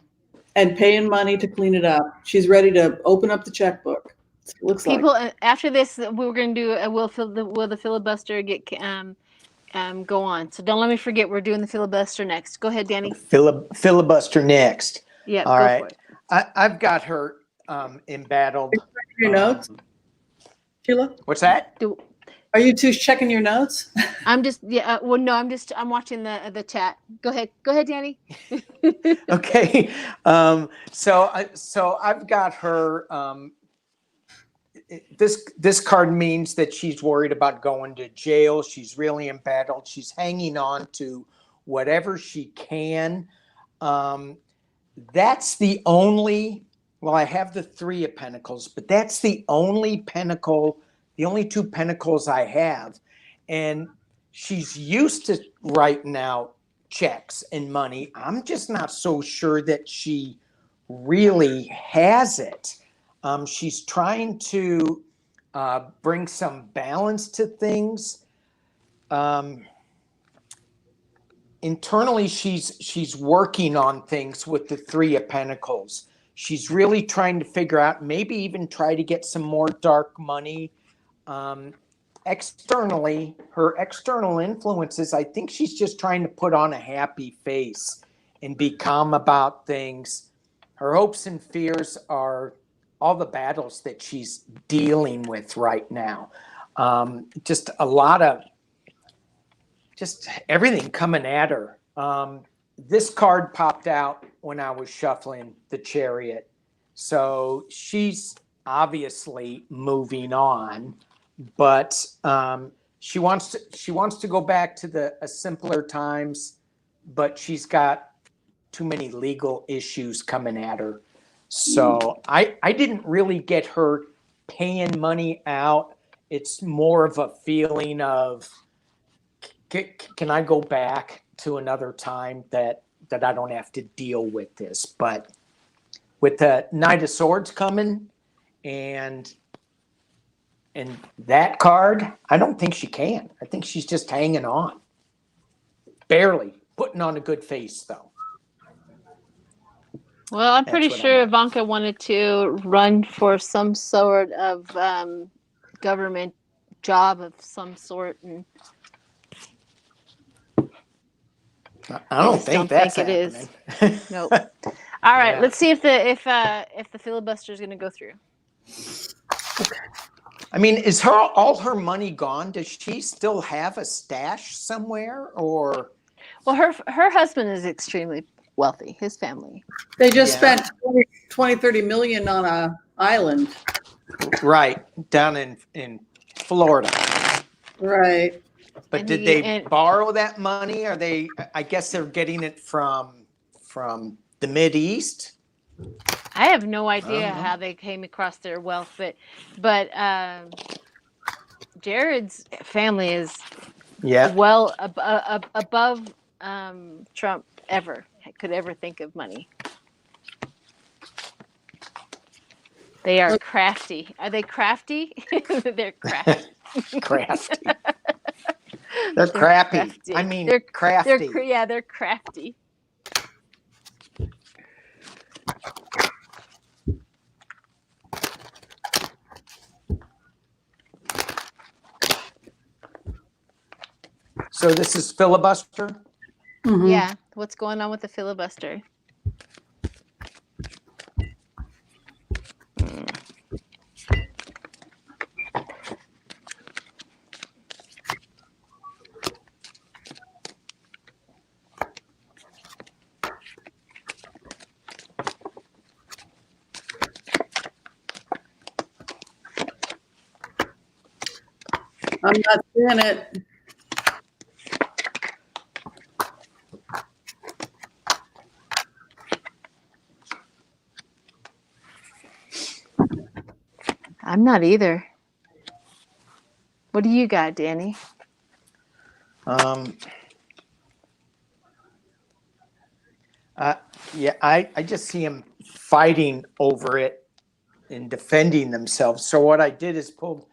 and paying money to clean it up. She's ready to open up the checkbook. Looks people like. After this, we're going to do will the filibuster get go on. So don't let me forget, we're doing the filibuster next. Go ahead, Danny. Filibuster next. Yeah. All right. For it. I've got her embattled. Your notes, Sheila? What's that? Are you two checking your notes? I'm just I'm watching the chat. Go ahead, Danny. Okay. So I've got her. This card means that she's worried about going to jail. She's really embattled. She's hanging on to whatever she can. That's the only. Well, I have the 3 of Pentacles, but that's the only pentacle. The only 2 pentacles I have. And she's used to writing out checks and money. I'm just not so sure that she really has it. She's trying to bring some balance to things. Internally, she's working on things with the 3 of Pentacles. She's really trying to figure out, maybe even try to get some more dark money. externally, her external influences, I think she's just trying to put on a happy face and be calm about things. Her hopes and fears are all the battles that she's dealing with right now. Just a lot of, just everything coming at her. This card popped out when I was shuffling the Chariot. So she's obviously moving on, but she wants to go back to a simpler times, but she's got too many legal issues coming at her. So I didn't really get her paying money out. It's more of a feeling of, can I go back to another time that I don't have to deal with this? But with the Knight of Swords coming and that card, I don't think she can. I think she's just hanging on. Barely. Putting on a good face, though. Well, I'm pretty That's what sure I'm- Ivanka wanted to run for some sort of government job of some sort, and I don't just think don't that's think it is. happening. Nope. All right, Yeah. let's see if the filibuster is going to go through. I mean, is all her money gone? Does she still have a stash somewhere, or? Well, her husband is extremely wealthy. His family. They just Yeah. spent 30 million on a island. Right, down in Florida. Right. But And did he- they and- borrow that money? Are they? I guess they're getting it from the Mideast. I have no idea know. how they came across their wealth, but Jared's family is Yeah. well above Trump could ever think of money. They are crafty. Are they crafty? They're crafty. Crafty. They're crappy. crafty. I mean, They're crafty. they're crafty. So this is filibuster. Mhm. Yeah. What's going on with the filibuster? I'm not seeing it. I'm not either. What do you got, Danny? Yeah, I just see them fighting over it and defending themselves. So what I did is pulled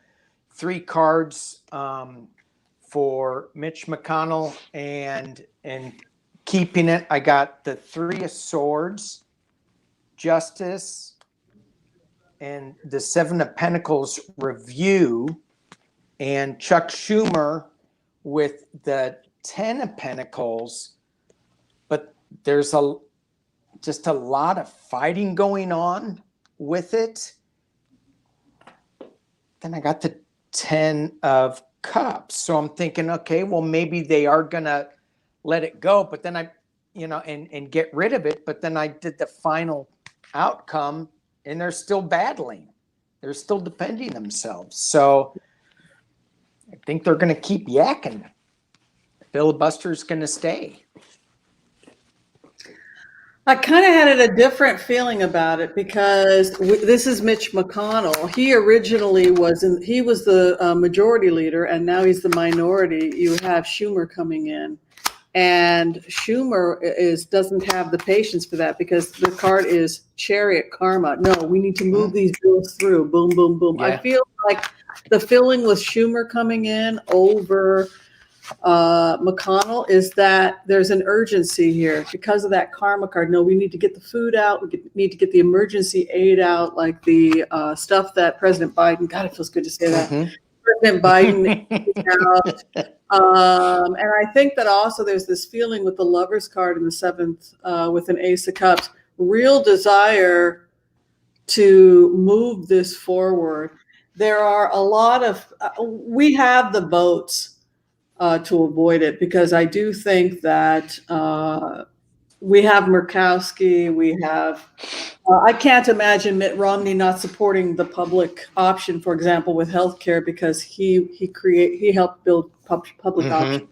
3 cards for Mitch McConnell and keeping it. I got the 3 of Swords, Justice, and the 7 of Pentacles review, and Chuck Schumer with the 10 of Pentacles. But there's just a lot of fighting going on with it. Then I got the 10 of Cups. So I'm thinking, okay, well, maybe they are going to let it go, but then and get rid of it. But then I did the final outcome and they're still battling. They're still defending themselves. So I think they're going to keep yakking. Filibuster's going to stay. I kind of had a different feeling about it because this is Mitch McConnell. He originally he was the majority leader, and now he's the minority. You have Schumer coming in, and Schumer doesn't have the patience for that because the card is Chariot Karma. No, we need to move these bills through. Boom, boom, boom. Yeah. I feel like the feeling with Schumer coming in over McConnell is that there's an urgency here because of that karma card. No, we need to get the food out. We need to get the emergency aid out, like the stuff that President Biden, God, it feels good to say that. Mhm. President Biden is out. And I think that also there's this feeling with the Lover's card in the seventh, with an Ace of Cups, real desire to move this forward. There are a lot of, we have the votes to avoid it, because I do think that we have Murkowski, we have, I can't imagine Mitt Romney not supporting the public option, for example, with healthcare, because he helped build public option.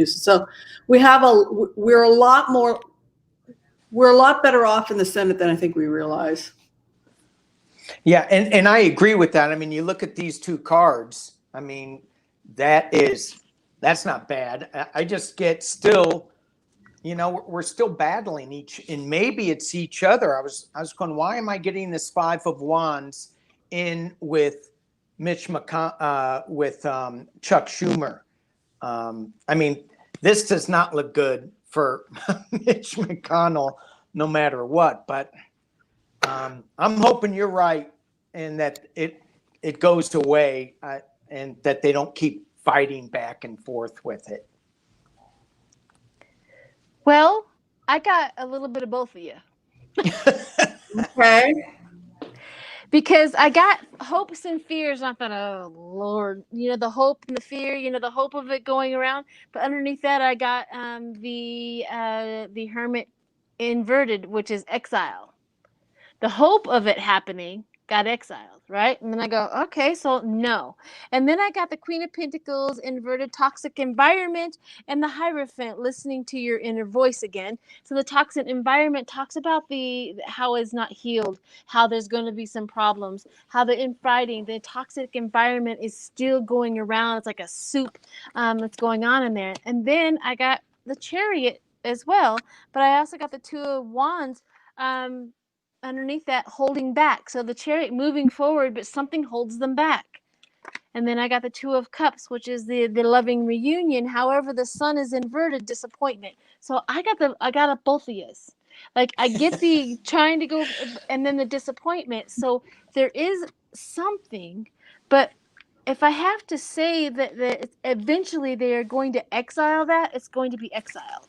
So we're a lot better off in the Senate than I think we realize. Yeah, and I agree with that. I mean, you look at these two cards. I mean, that's not bad. I just get still, we're still battling and maybe it's each other. I was going, why am I getting this Five of Wands in with with Chuck Schumer? I mean, this does not look good for Mitch McConnell, no matter what. But I'm hoping you're right, and that it goes away, and that they don't keep fighting back and forth with it. Well, I got a little bit of both of you. Okay. Because I got hopes and fears. I thought, oh Lord, the hope and the fear, the hope of it going around. But underneath that, I got the Hermit inverted, which is exile. The hope of it happening got exiled, right? And then I go, okay, so no. And then I got the Queen of Pentacles inverted, toxic environment, and the Hierophant, listening to your inner voice again. So the toxic environment talks about how it's not healed, how there's going to be some problems, how the infighting, the toxic environment is still going around. It's like a soup that's going on in there. And then I got the Chariot as well, but I also got the Two of Wands underneath that, holding back. So the Chariot moving forward, but something holds them back. And then I got the Two of Cups, which is the loving reunion. However, the Sun is inverted, disappointment. So I got both of yous. Like, I get the trying to go, and then the disappointment. So there is something, but if I have to say that eventually they are going to exile that, it's going to be exiled.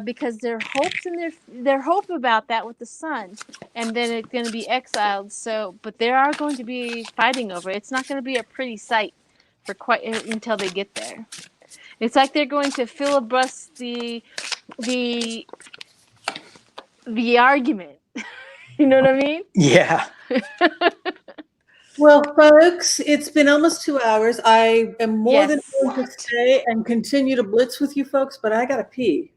Because their hopes and their hope about that with the Sun, and then it's going to be exiled. So, but they are going to be fighting over it. It's not going to be a pretty sight for quite until they get there. It's like they're going to filibuster the argument. You know what I mean? Yeah. Well, folks, it's been almost 2 hours. I am more than willing to stay and continue to blitz with you folks, but I gotta pee.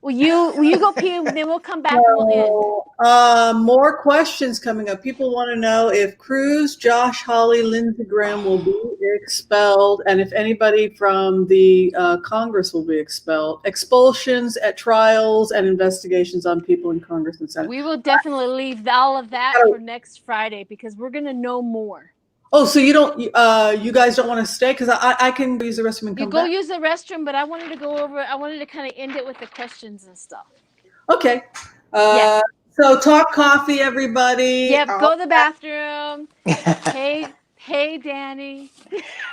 Will you go pee, and then we'll come back and we'll end. More questions coming up. People want to know if Cruz, Josh Hawley, Lindsey Graham will be expelled, and if anybody from the Congress will be expelled. Expulsions at trials and investigations on people in Congress and Senate. We will definitely leave all of that for next Friday, because we're going to know more. Oh, so you guys don't want to stay? Because I can use the restroom and come back. You go use the restroom, but I wanted to kind of end it with the questions and stuff. Okay. So talk coffee, everybody. Yep, go to the bathroom. Hey, Danny.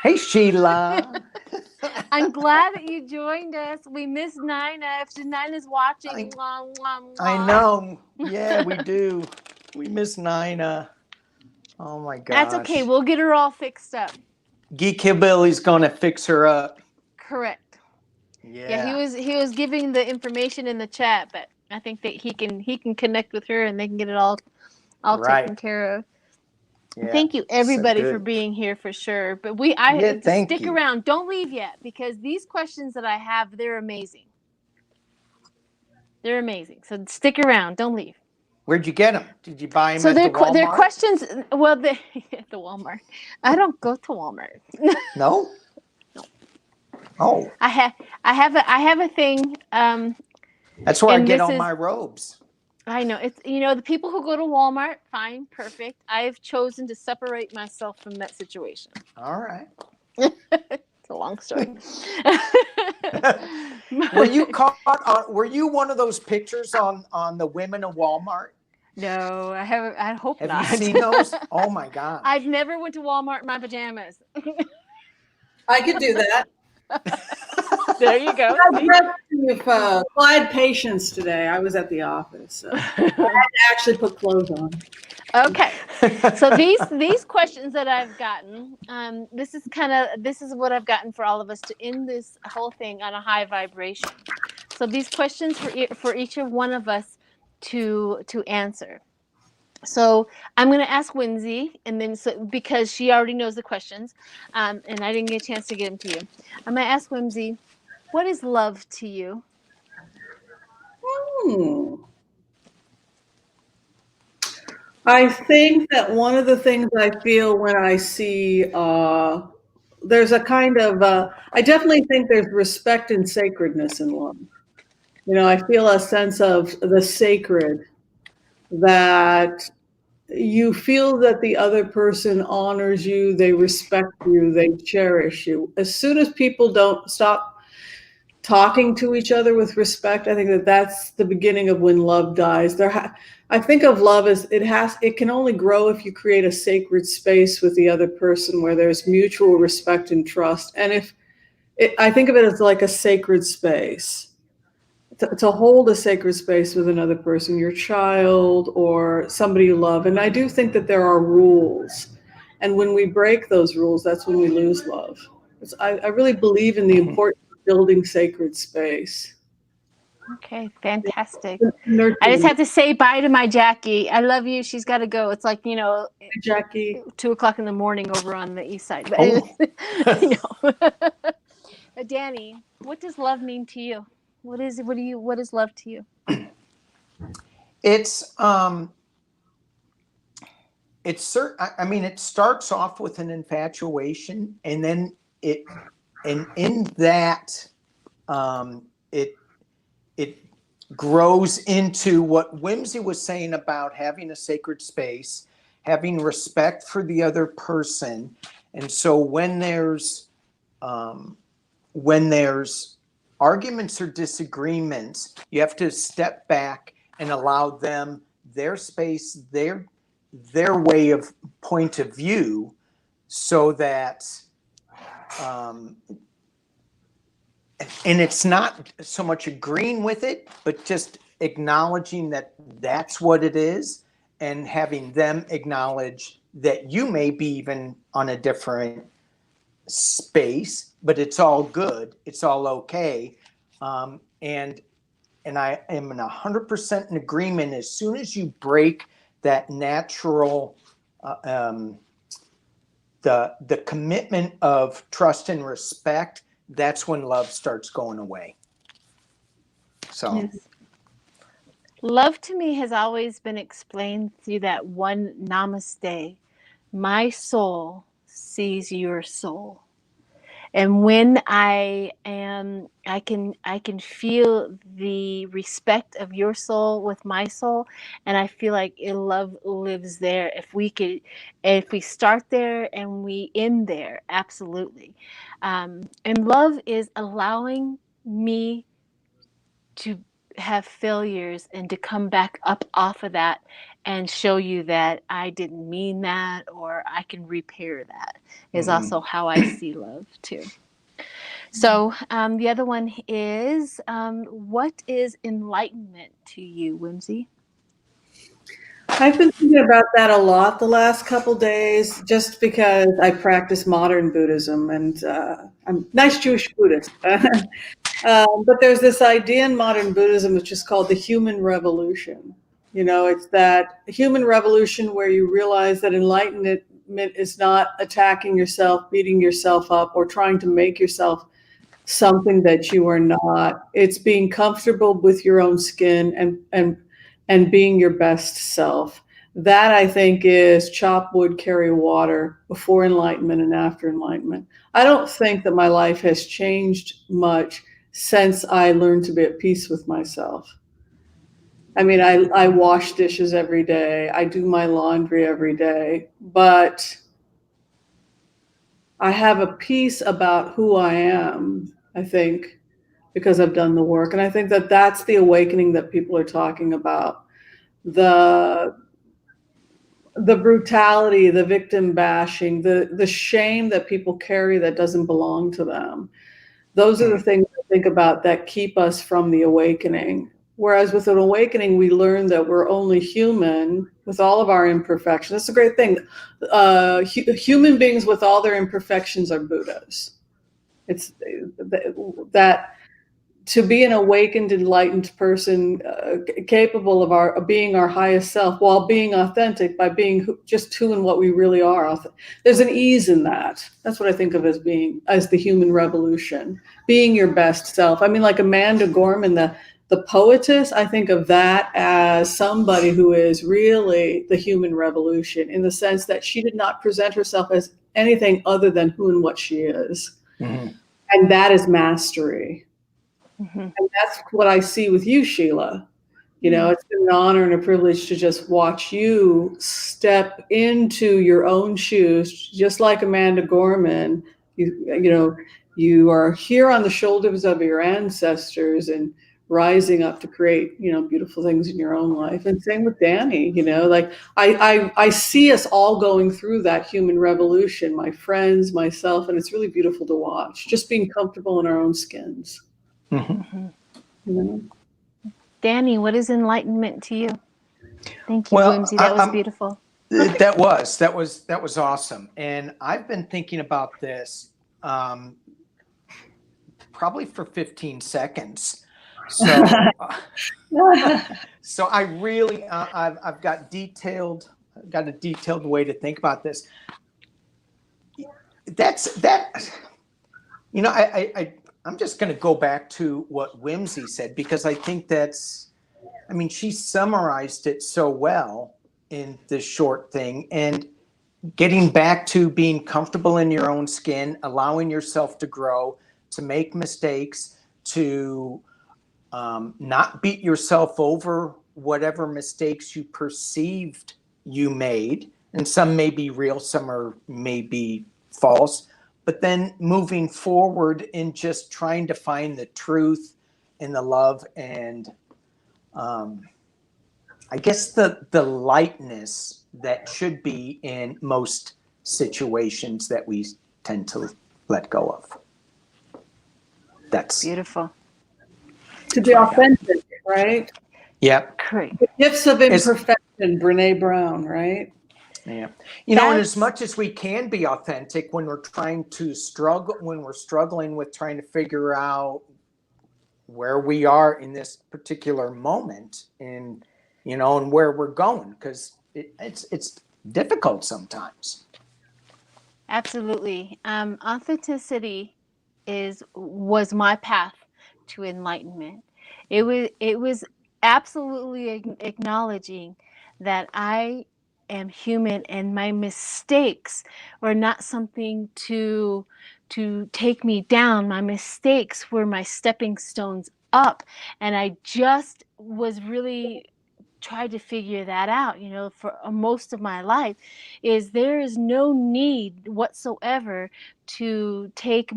Hey, Sheila. I'm glad that you joined us. We miss Nina. If Nina's watching, I know. Yeah, we do. We miss Nina. Oh my gosh. That's okay. We'll get her all fixed up. Geek Hillbilly's gonna fix her up. Correct. Yeah. He was giving the information in the chat, but I think that he can connect with her and they can get it all taken care of. Yeah. Thank you everybody for being here for sure. But stick around. Don't leave yet, because these questions that I have, they're amazing. They're amazing. So stick around. Don't leave. Where'd you get them? Did you buy them at the Walmart? They're questions. Well, at the Walmart. I don't go to Walmart. No. No. Oh. I have a thing. That's where I get all my robes. I know it's the people who go to Walmart. Fine, perfect. I've chosen to separate myself from that situation. All right. It's a long story. Were you caught on? Were you one of those pictures on the women of Walmart? No, I haven't. I hope not. Have you seen those? Oh my God! I've never went to Walmart in my pajamas. I could do that. There you go. Well, I had patience today. I was at the office, so I had to actually put clothes on. Okay, so these questions that I've gotten, this is what I've gotten for all of us to end this whole thing on a high vibration. So these questions for each of one of us to answer. So I'm going to ask Whimsy, and then because she already knows the questions, and I didn't get a chance to get them to you. I'm going to ask Whimsy, what is love to you? I think that one of the things I feel when I see there's a kind of I definitely think there's respect and sacredness in love. You know, I feel a sense of the sacred, that you feel that the other person honors you, they respect you, they cherish you. As soon as people don't stop talking to each other with respect, I think that that's the beginning of when love dies. I think of love as it can only grow if you create a sacred space with the other person where there's mutual respect and trust. And I think of it as like a sacred space. To hold a sacred space with another person, your child or somebody you love. And I do think that there are rules. And when we break those rules, that's when we lose love. I really believe in the importance of building sacred space. Okay, fantastic. I just have to say bye to my Jackie. I love you. She's got to go. It's like, Jackie, 2:00 in the morning over on the east side. But Danny, what does love mean to you? What is love to you? It's it starts off with an infatuation, and then in that it grows into what Whimsy was saying about having a sacred space, having respect for the other person. And so when there's arguments or disagreements, you have to step back and allow them their space, their way of point of view, so that and it's not so much agreeing with it, but just acknowledging that that's what it is, and having them acknowledge that you may be even on a different space, but it's all good. It's all okay. And I am in 100% in agreement. As soon as you break that natural, the commitment of trust and respect, that's when love starts going away. So yes. Love to me has always been explained through that one namaste. My soul sees your soul. And when I can feel the respect of your soul with my soul, and I feel like love lives there. If we start there and we end there, absolutely. And love is allowing me to have failures and to come back up off of that and show you that I didn't mean that, or I can repair that, is also how I see love too. So the other one is, what is enlightenment to you, Whimsy? I've been thinking about that a lot the last couple days, just because I practice modern Buddhism, and I'm a nice Jewish Buddhist. But there's this idea in modern Buddhism which is called the human revolution. It's that human revolution where you realize that enlightenment is not attacking yourself, beating yourself up, or trying to make yourself something that you are not. It's being comfortable with your own skin and being your best self. That, I think, is chop wood, carry water, before enlightenment and after enlightenment. I don't think that my life has changed much since I learned to be at peace with myself. I mean, I wash dishes every day. I do my laundry every day, but I have a peace about who I am, I think, because I've done the work. And I think that that's the awakening that people are talking about. the brutality, the victim bashing, the shame that people carry that doesn't belong to them. Those are the things I think about that keep us from the awakening. Whereas with an awakening, we learn that we're only human with all of our imperfections. That's a great thing. Human beings with all their imperfections are Buddhas. It's that to be an awakened, enlightened person, capable of being our highest self while being authentic by being just who and what we really are. There's an ease in that. That's what I think of as the human revolution, being your best self. I mean, like Amanda Gorman, the poetess, I think of that as somebody who is really the human revolution in the sense that she did not present herself as anything other than who and what she is. Mm-hmm. And that is mastery. Mm-hmm. And that's what I see with you, Sheila. You know, it's been an honor and a privilege to just watch you step into your own shoes, just like Amanda Gorman. You are here on the shoulders of your ancestors and rising up to create, beautiful things in your own life. And same with Danny, like I see us all going through that human revolution, my friends, myself, and it's really beautiful to watch, just being comfortable in our own skins. Mm-hmm. Danny, what is enlightenment to you? Thank you, Whimsy. That was beautiful. That was awesome. And I've been thinking about this probably for 15 seconds. So, so I really, I've got a detailed way to think about this. I'm just going to go back to what Whimsy said, because I think she summarized it so well in this short thing. And getting back to being comfortable in your own skin, allowing yourself to grow, to make mistakes, to not beat yourself over whatever mistakes you perceived you made. And some may be real, some may be false. But then moving forward and just trying to find the truth and the love and I guess the lightness that should be in most situations that we tend to let go of. That's beautiful. To be authentic, right? Yep. Great. The gifts of imperfection, Brene Brown, right? Yeah. And as much as we can be authentic when we're struggling with trying to figure out where we are in this particular moment and where we're going, because it's difficult sometimes. Absolutely. Authenticity was my path to enlightenment. It was absolutely acknowledging that I am human and my mistakes were not something to take me down. My mistakes were my stepping stones up, and I just was really tried to figure that out, for most of my life. There is no need whatsoever to take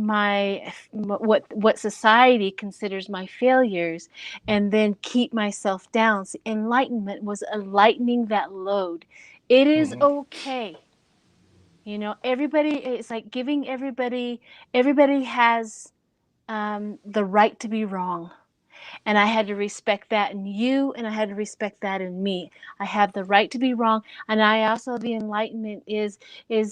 what society considers my failures and then keep myself down. So enlightenment was lightening that load. It is okay. It's like giving everybody has the right to be wrong. And I had to respect that in you, and I had to respect that in me. I have the right to be wrong, and I also, the enlightenment is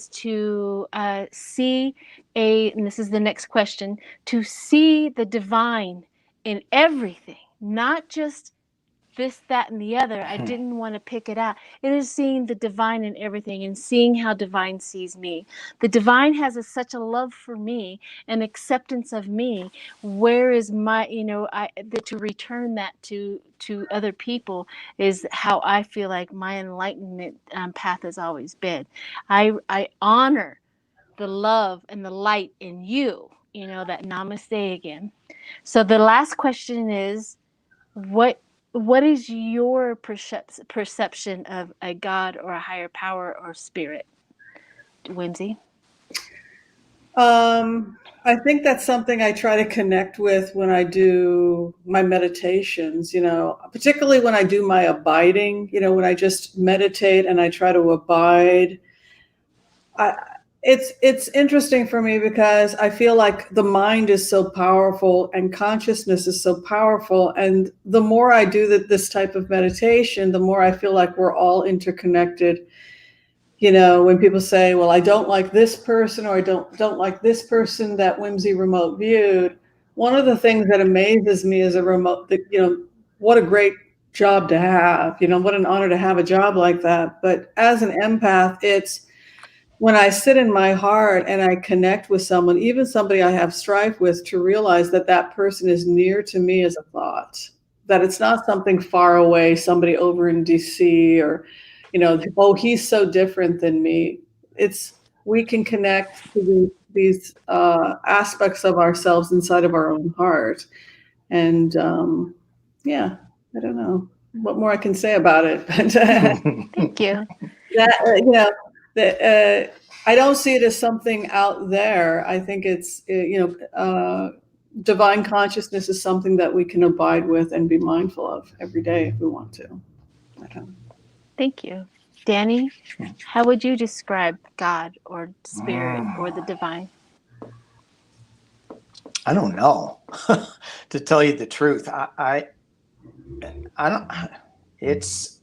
to see and this is the next question, to see the divine in everything, not just this, that, and the other. I didn't want to pick it out. It is seeing the divine in everything and seeing how divine sees me. The divine has such a love for me and acceptance of me. Where is my, to return that to other people is how I feel like my enlightenment path has always been. I honor the love and the light in you, that namaste again. So the last question is, what is your perception of a God or a higher power or spirit, Whimsy? I think that's something I try to connect with when I do my meditations, particularly when I do my abiding, when I just meditate and I try to abide. It's interesting for me because I feel like the mind is so powerful and consciousness is so powerful. And the more I do this type of meditation, the more I feel like we're all interconnected. When people say, well, I don't like this person, or I don't like this person that Whimsy remote viewed, one of the things that amazes me as a remote, what a great job to have, what an honor to have a job like that. But as an empath, it's when I sit in my heart and I connect with someone, even somebody I have strife with, to realize that that person is near to me as a thought, that it's not something far away, somebody over in DC, or oh, he's so different than me. We can connect to these aspects of ourselves inside of our own heart. And yeah, I don't know what more I can say about it. But Thank you. I don't see it as something out there. I think it's, divine consciousness is something that we can abide with and be mindful of every day if we want to. Thank you. Danny, how would you describe God or spirit or the divine? I don't know. To tell you the truth, I don't. It's.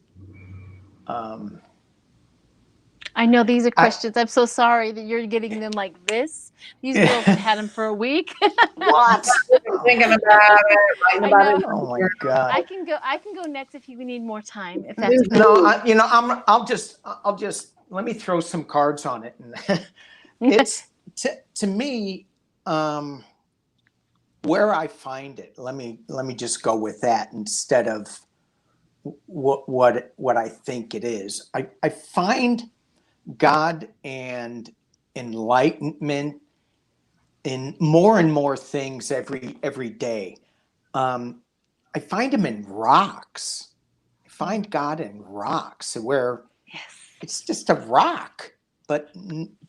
I know these are questions. I'm so sorry that you're getting them like this. These girls have had them for a week. What? Thinking about it, writing about it. Oh my God. I can go next if you need more time. If that's okay. No, I'll just let me throw some cards on it. And it's to me, where I find it. Let me just go with that instead of what I think it is. I find God and enlightenment in more and more things every day. I find him in rocks. I find God in rocks, where it's just a rock, but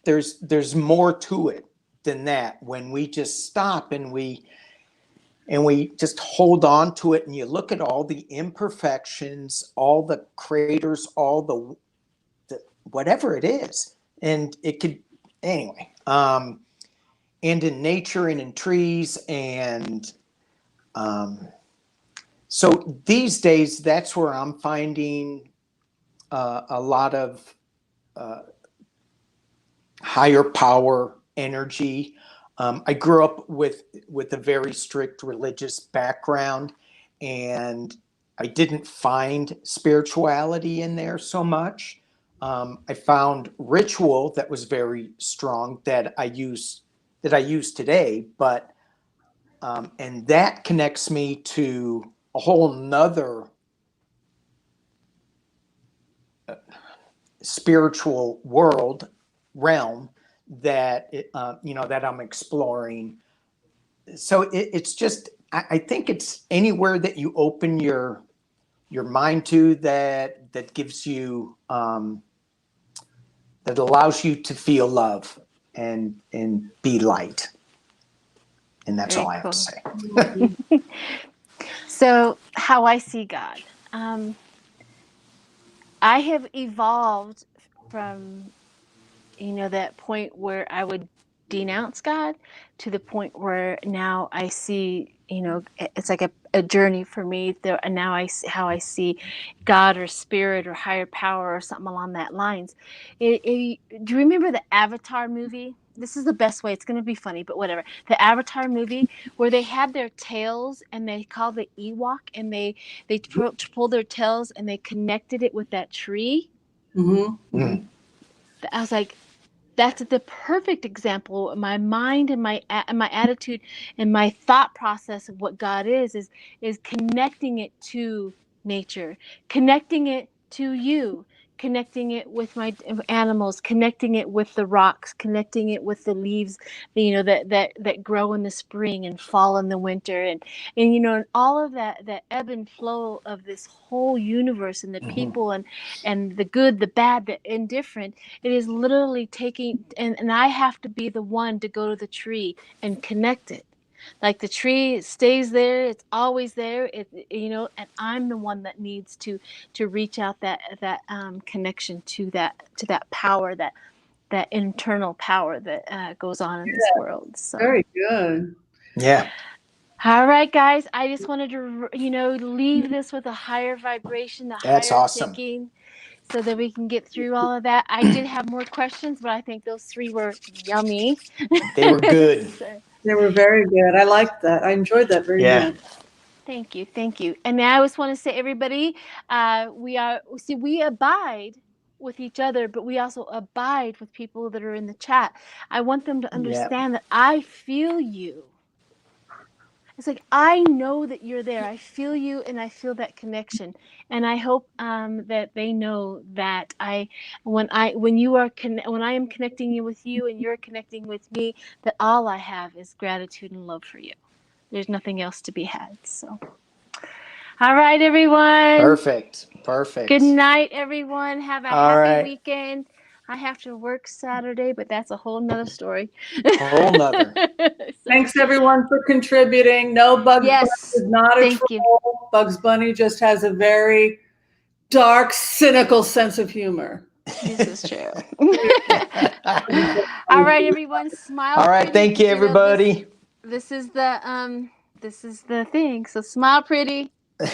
there's more to it than that. When we just stop and we just hold on to it, and you look at all the imperfections, all the craters, all the whatever it is, and it could anyway. And in nature and in trees, and so these days, that's where I'm finding a lot of higher power energy. I grew up with a very strict religious background, and I didn't find spirituality in there so much. I found ritual that was very strong that I use today, but and that connects me to a whole nother spiritual realm that that I'm exploring. So it's just, I think it's anywhere that you open your mind to, that gives you that allows you to feel love and be light. And that's Very all I have cool. to say. So how I see God. I have evolved from, that point where I would denounce God to the point where now I see, it's like a journey for me. And now I see how I see God or spirit or higher power or something along that lines. Do you remember the Avatar movie? This is the best way. It's going to be funny, but whatever. The Avatar movie where they had their tails and they called the Ewok, and they pulled their tails and they connected it with that tree. Mm-hmm. Mm-hmm. I was like, that's the perfect example of my mind and my attitude and my thought process of what God is connecting it to nature, connecting it to you, connecting it with my animals, connecting it with the rocks, connecting it with the leaves, that grow in the spring and fall in the winter, and and all of that ebb and flow of this whole universe, and the people, and the good, the bad, the indifferent. It is literally taking, and I have to be the one to go to the tree and connect it. Like the tree stays there, it's always there. And I'm the one that needs to reach out that connection to that power, that internal power that goes on in this world. So Very good. Yeah. all right, guys. I just wanted to leave this with a higher vibration, That's higher awesome. thinking, so that we can get through all of that. I did have more questions, but I think those 3 were yummy. They were good. They were very good. I liked that. I enjoyed that very much. Thank you. And I always want to say, everybody, we abide with each other, but we also abide with people that are in the chat. I want them to understand that I feel you. It's like, I know that you're there. I feel you, and I feel that connection. And I hope that they know that when I am connecting you with you, and you're connecting with me, that all I have is gratitude and love for you. There's nothing else to be had. So, all right, everyone. Perfect. Good night, everyone. Have a All happy right. weekend. I have to work Saturday, but that's a whole nother story. Whole nother. Thanks everyone for contributing. No, Bugs Bunny is not a troll. Bugs Bunny just has a very dark, cynical sense of humor. This is true. All right, everyone. Smile. All right. Thank you, everybody. This is the thing. So smile pretty.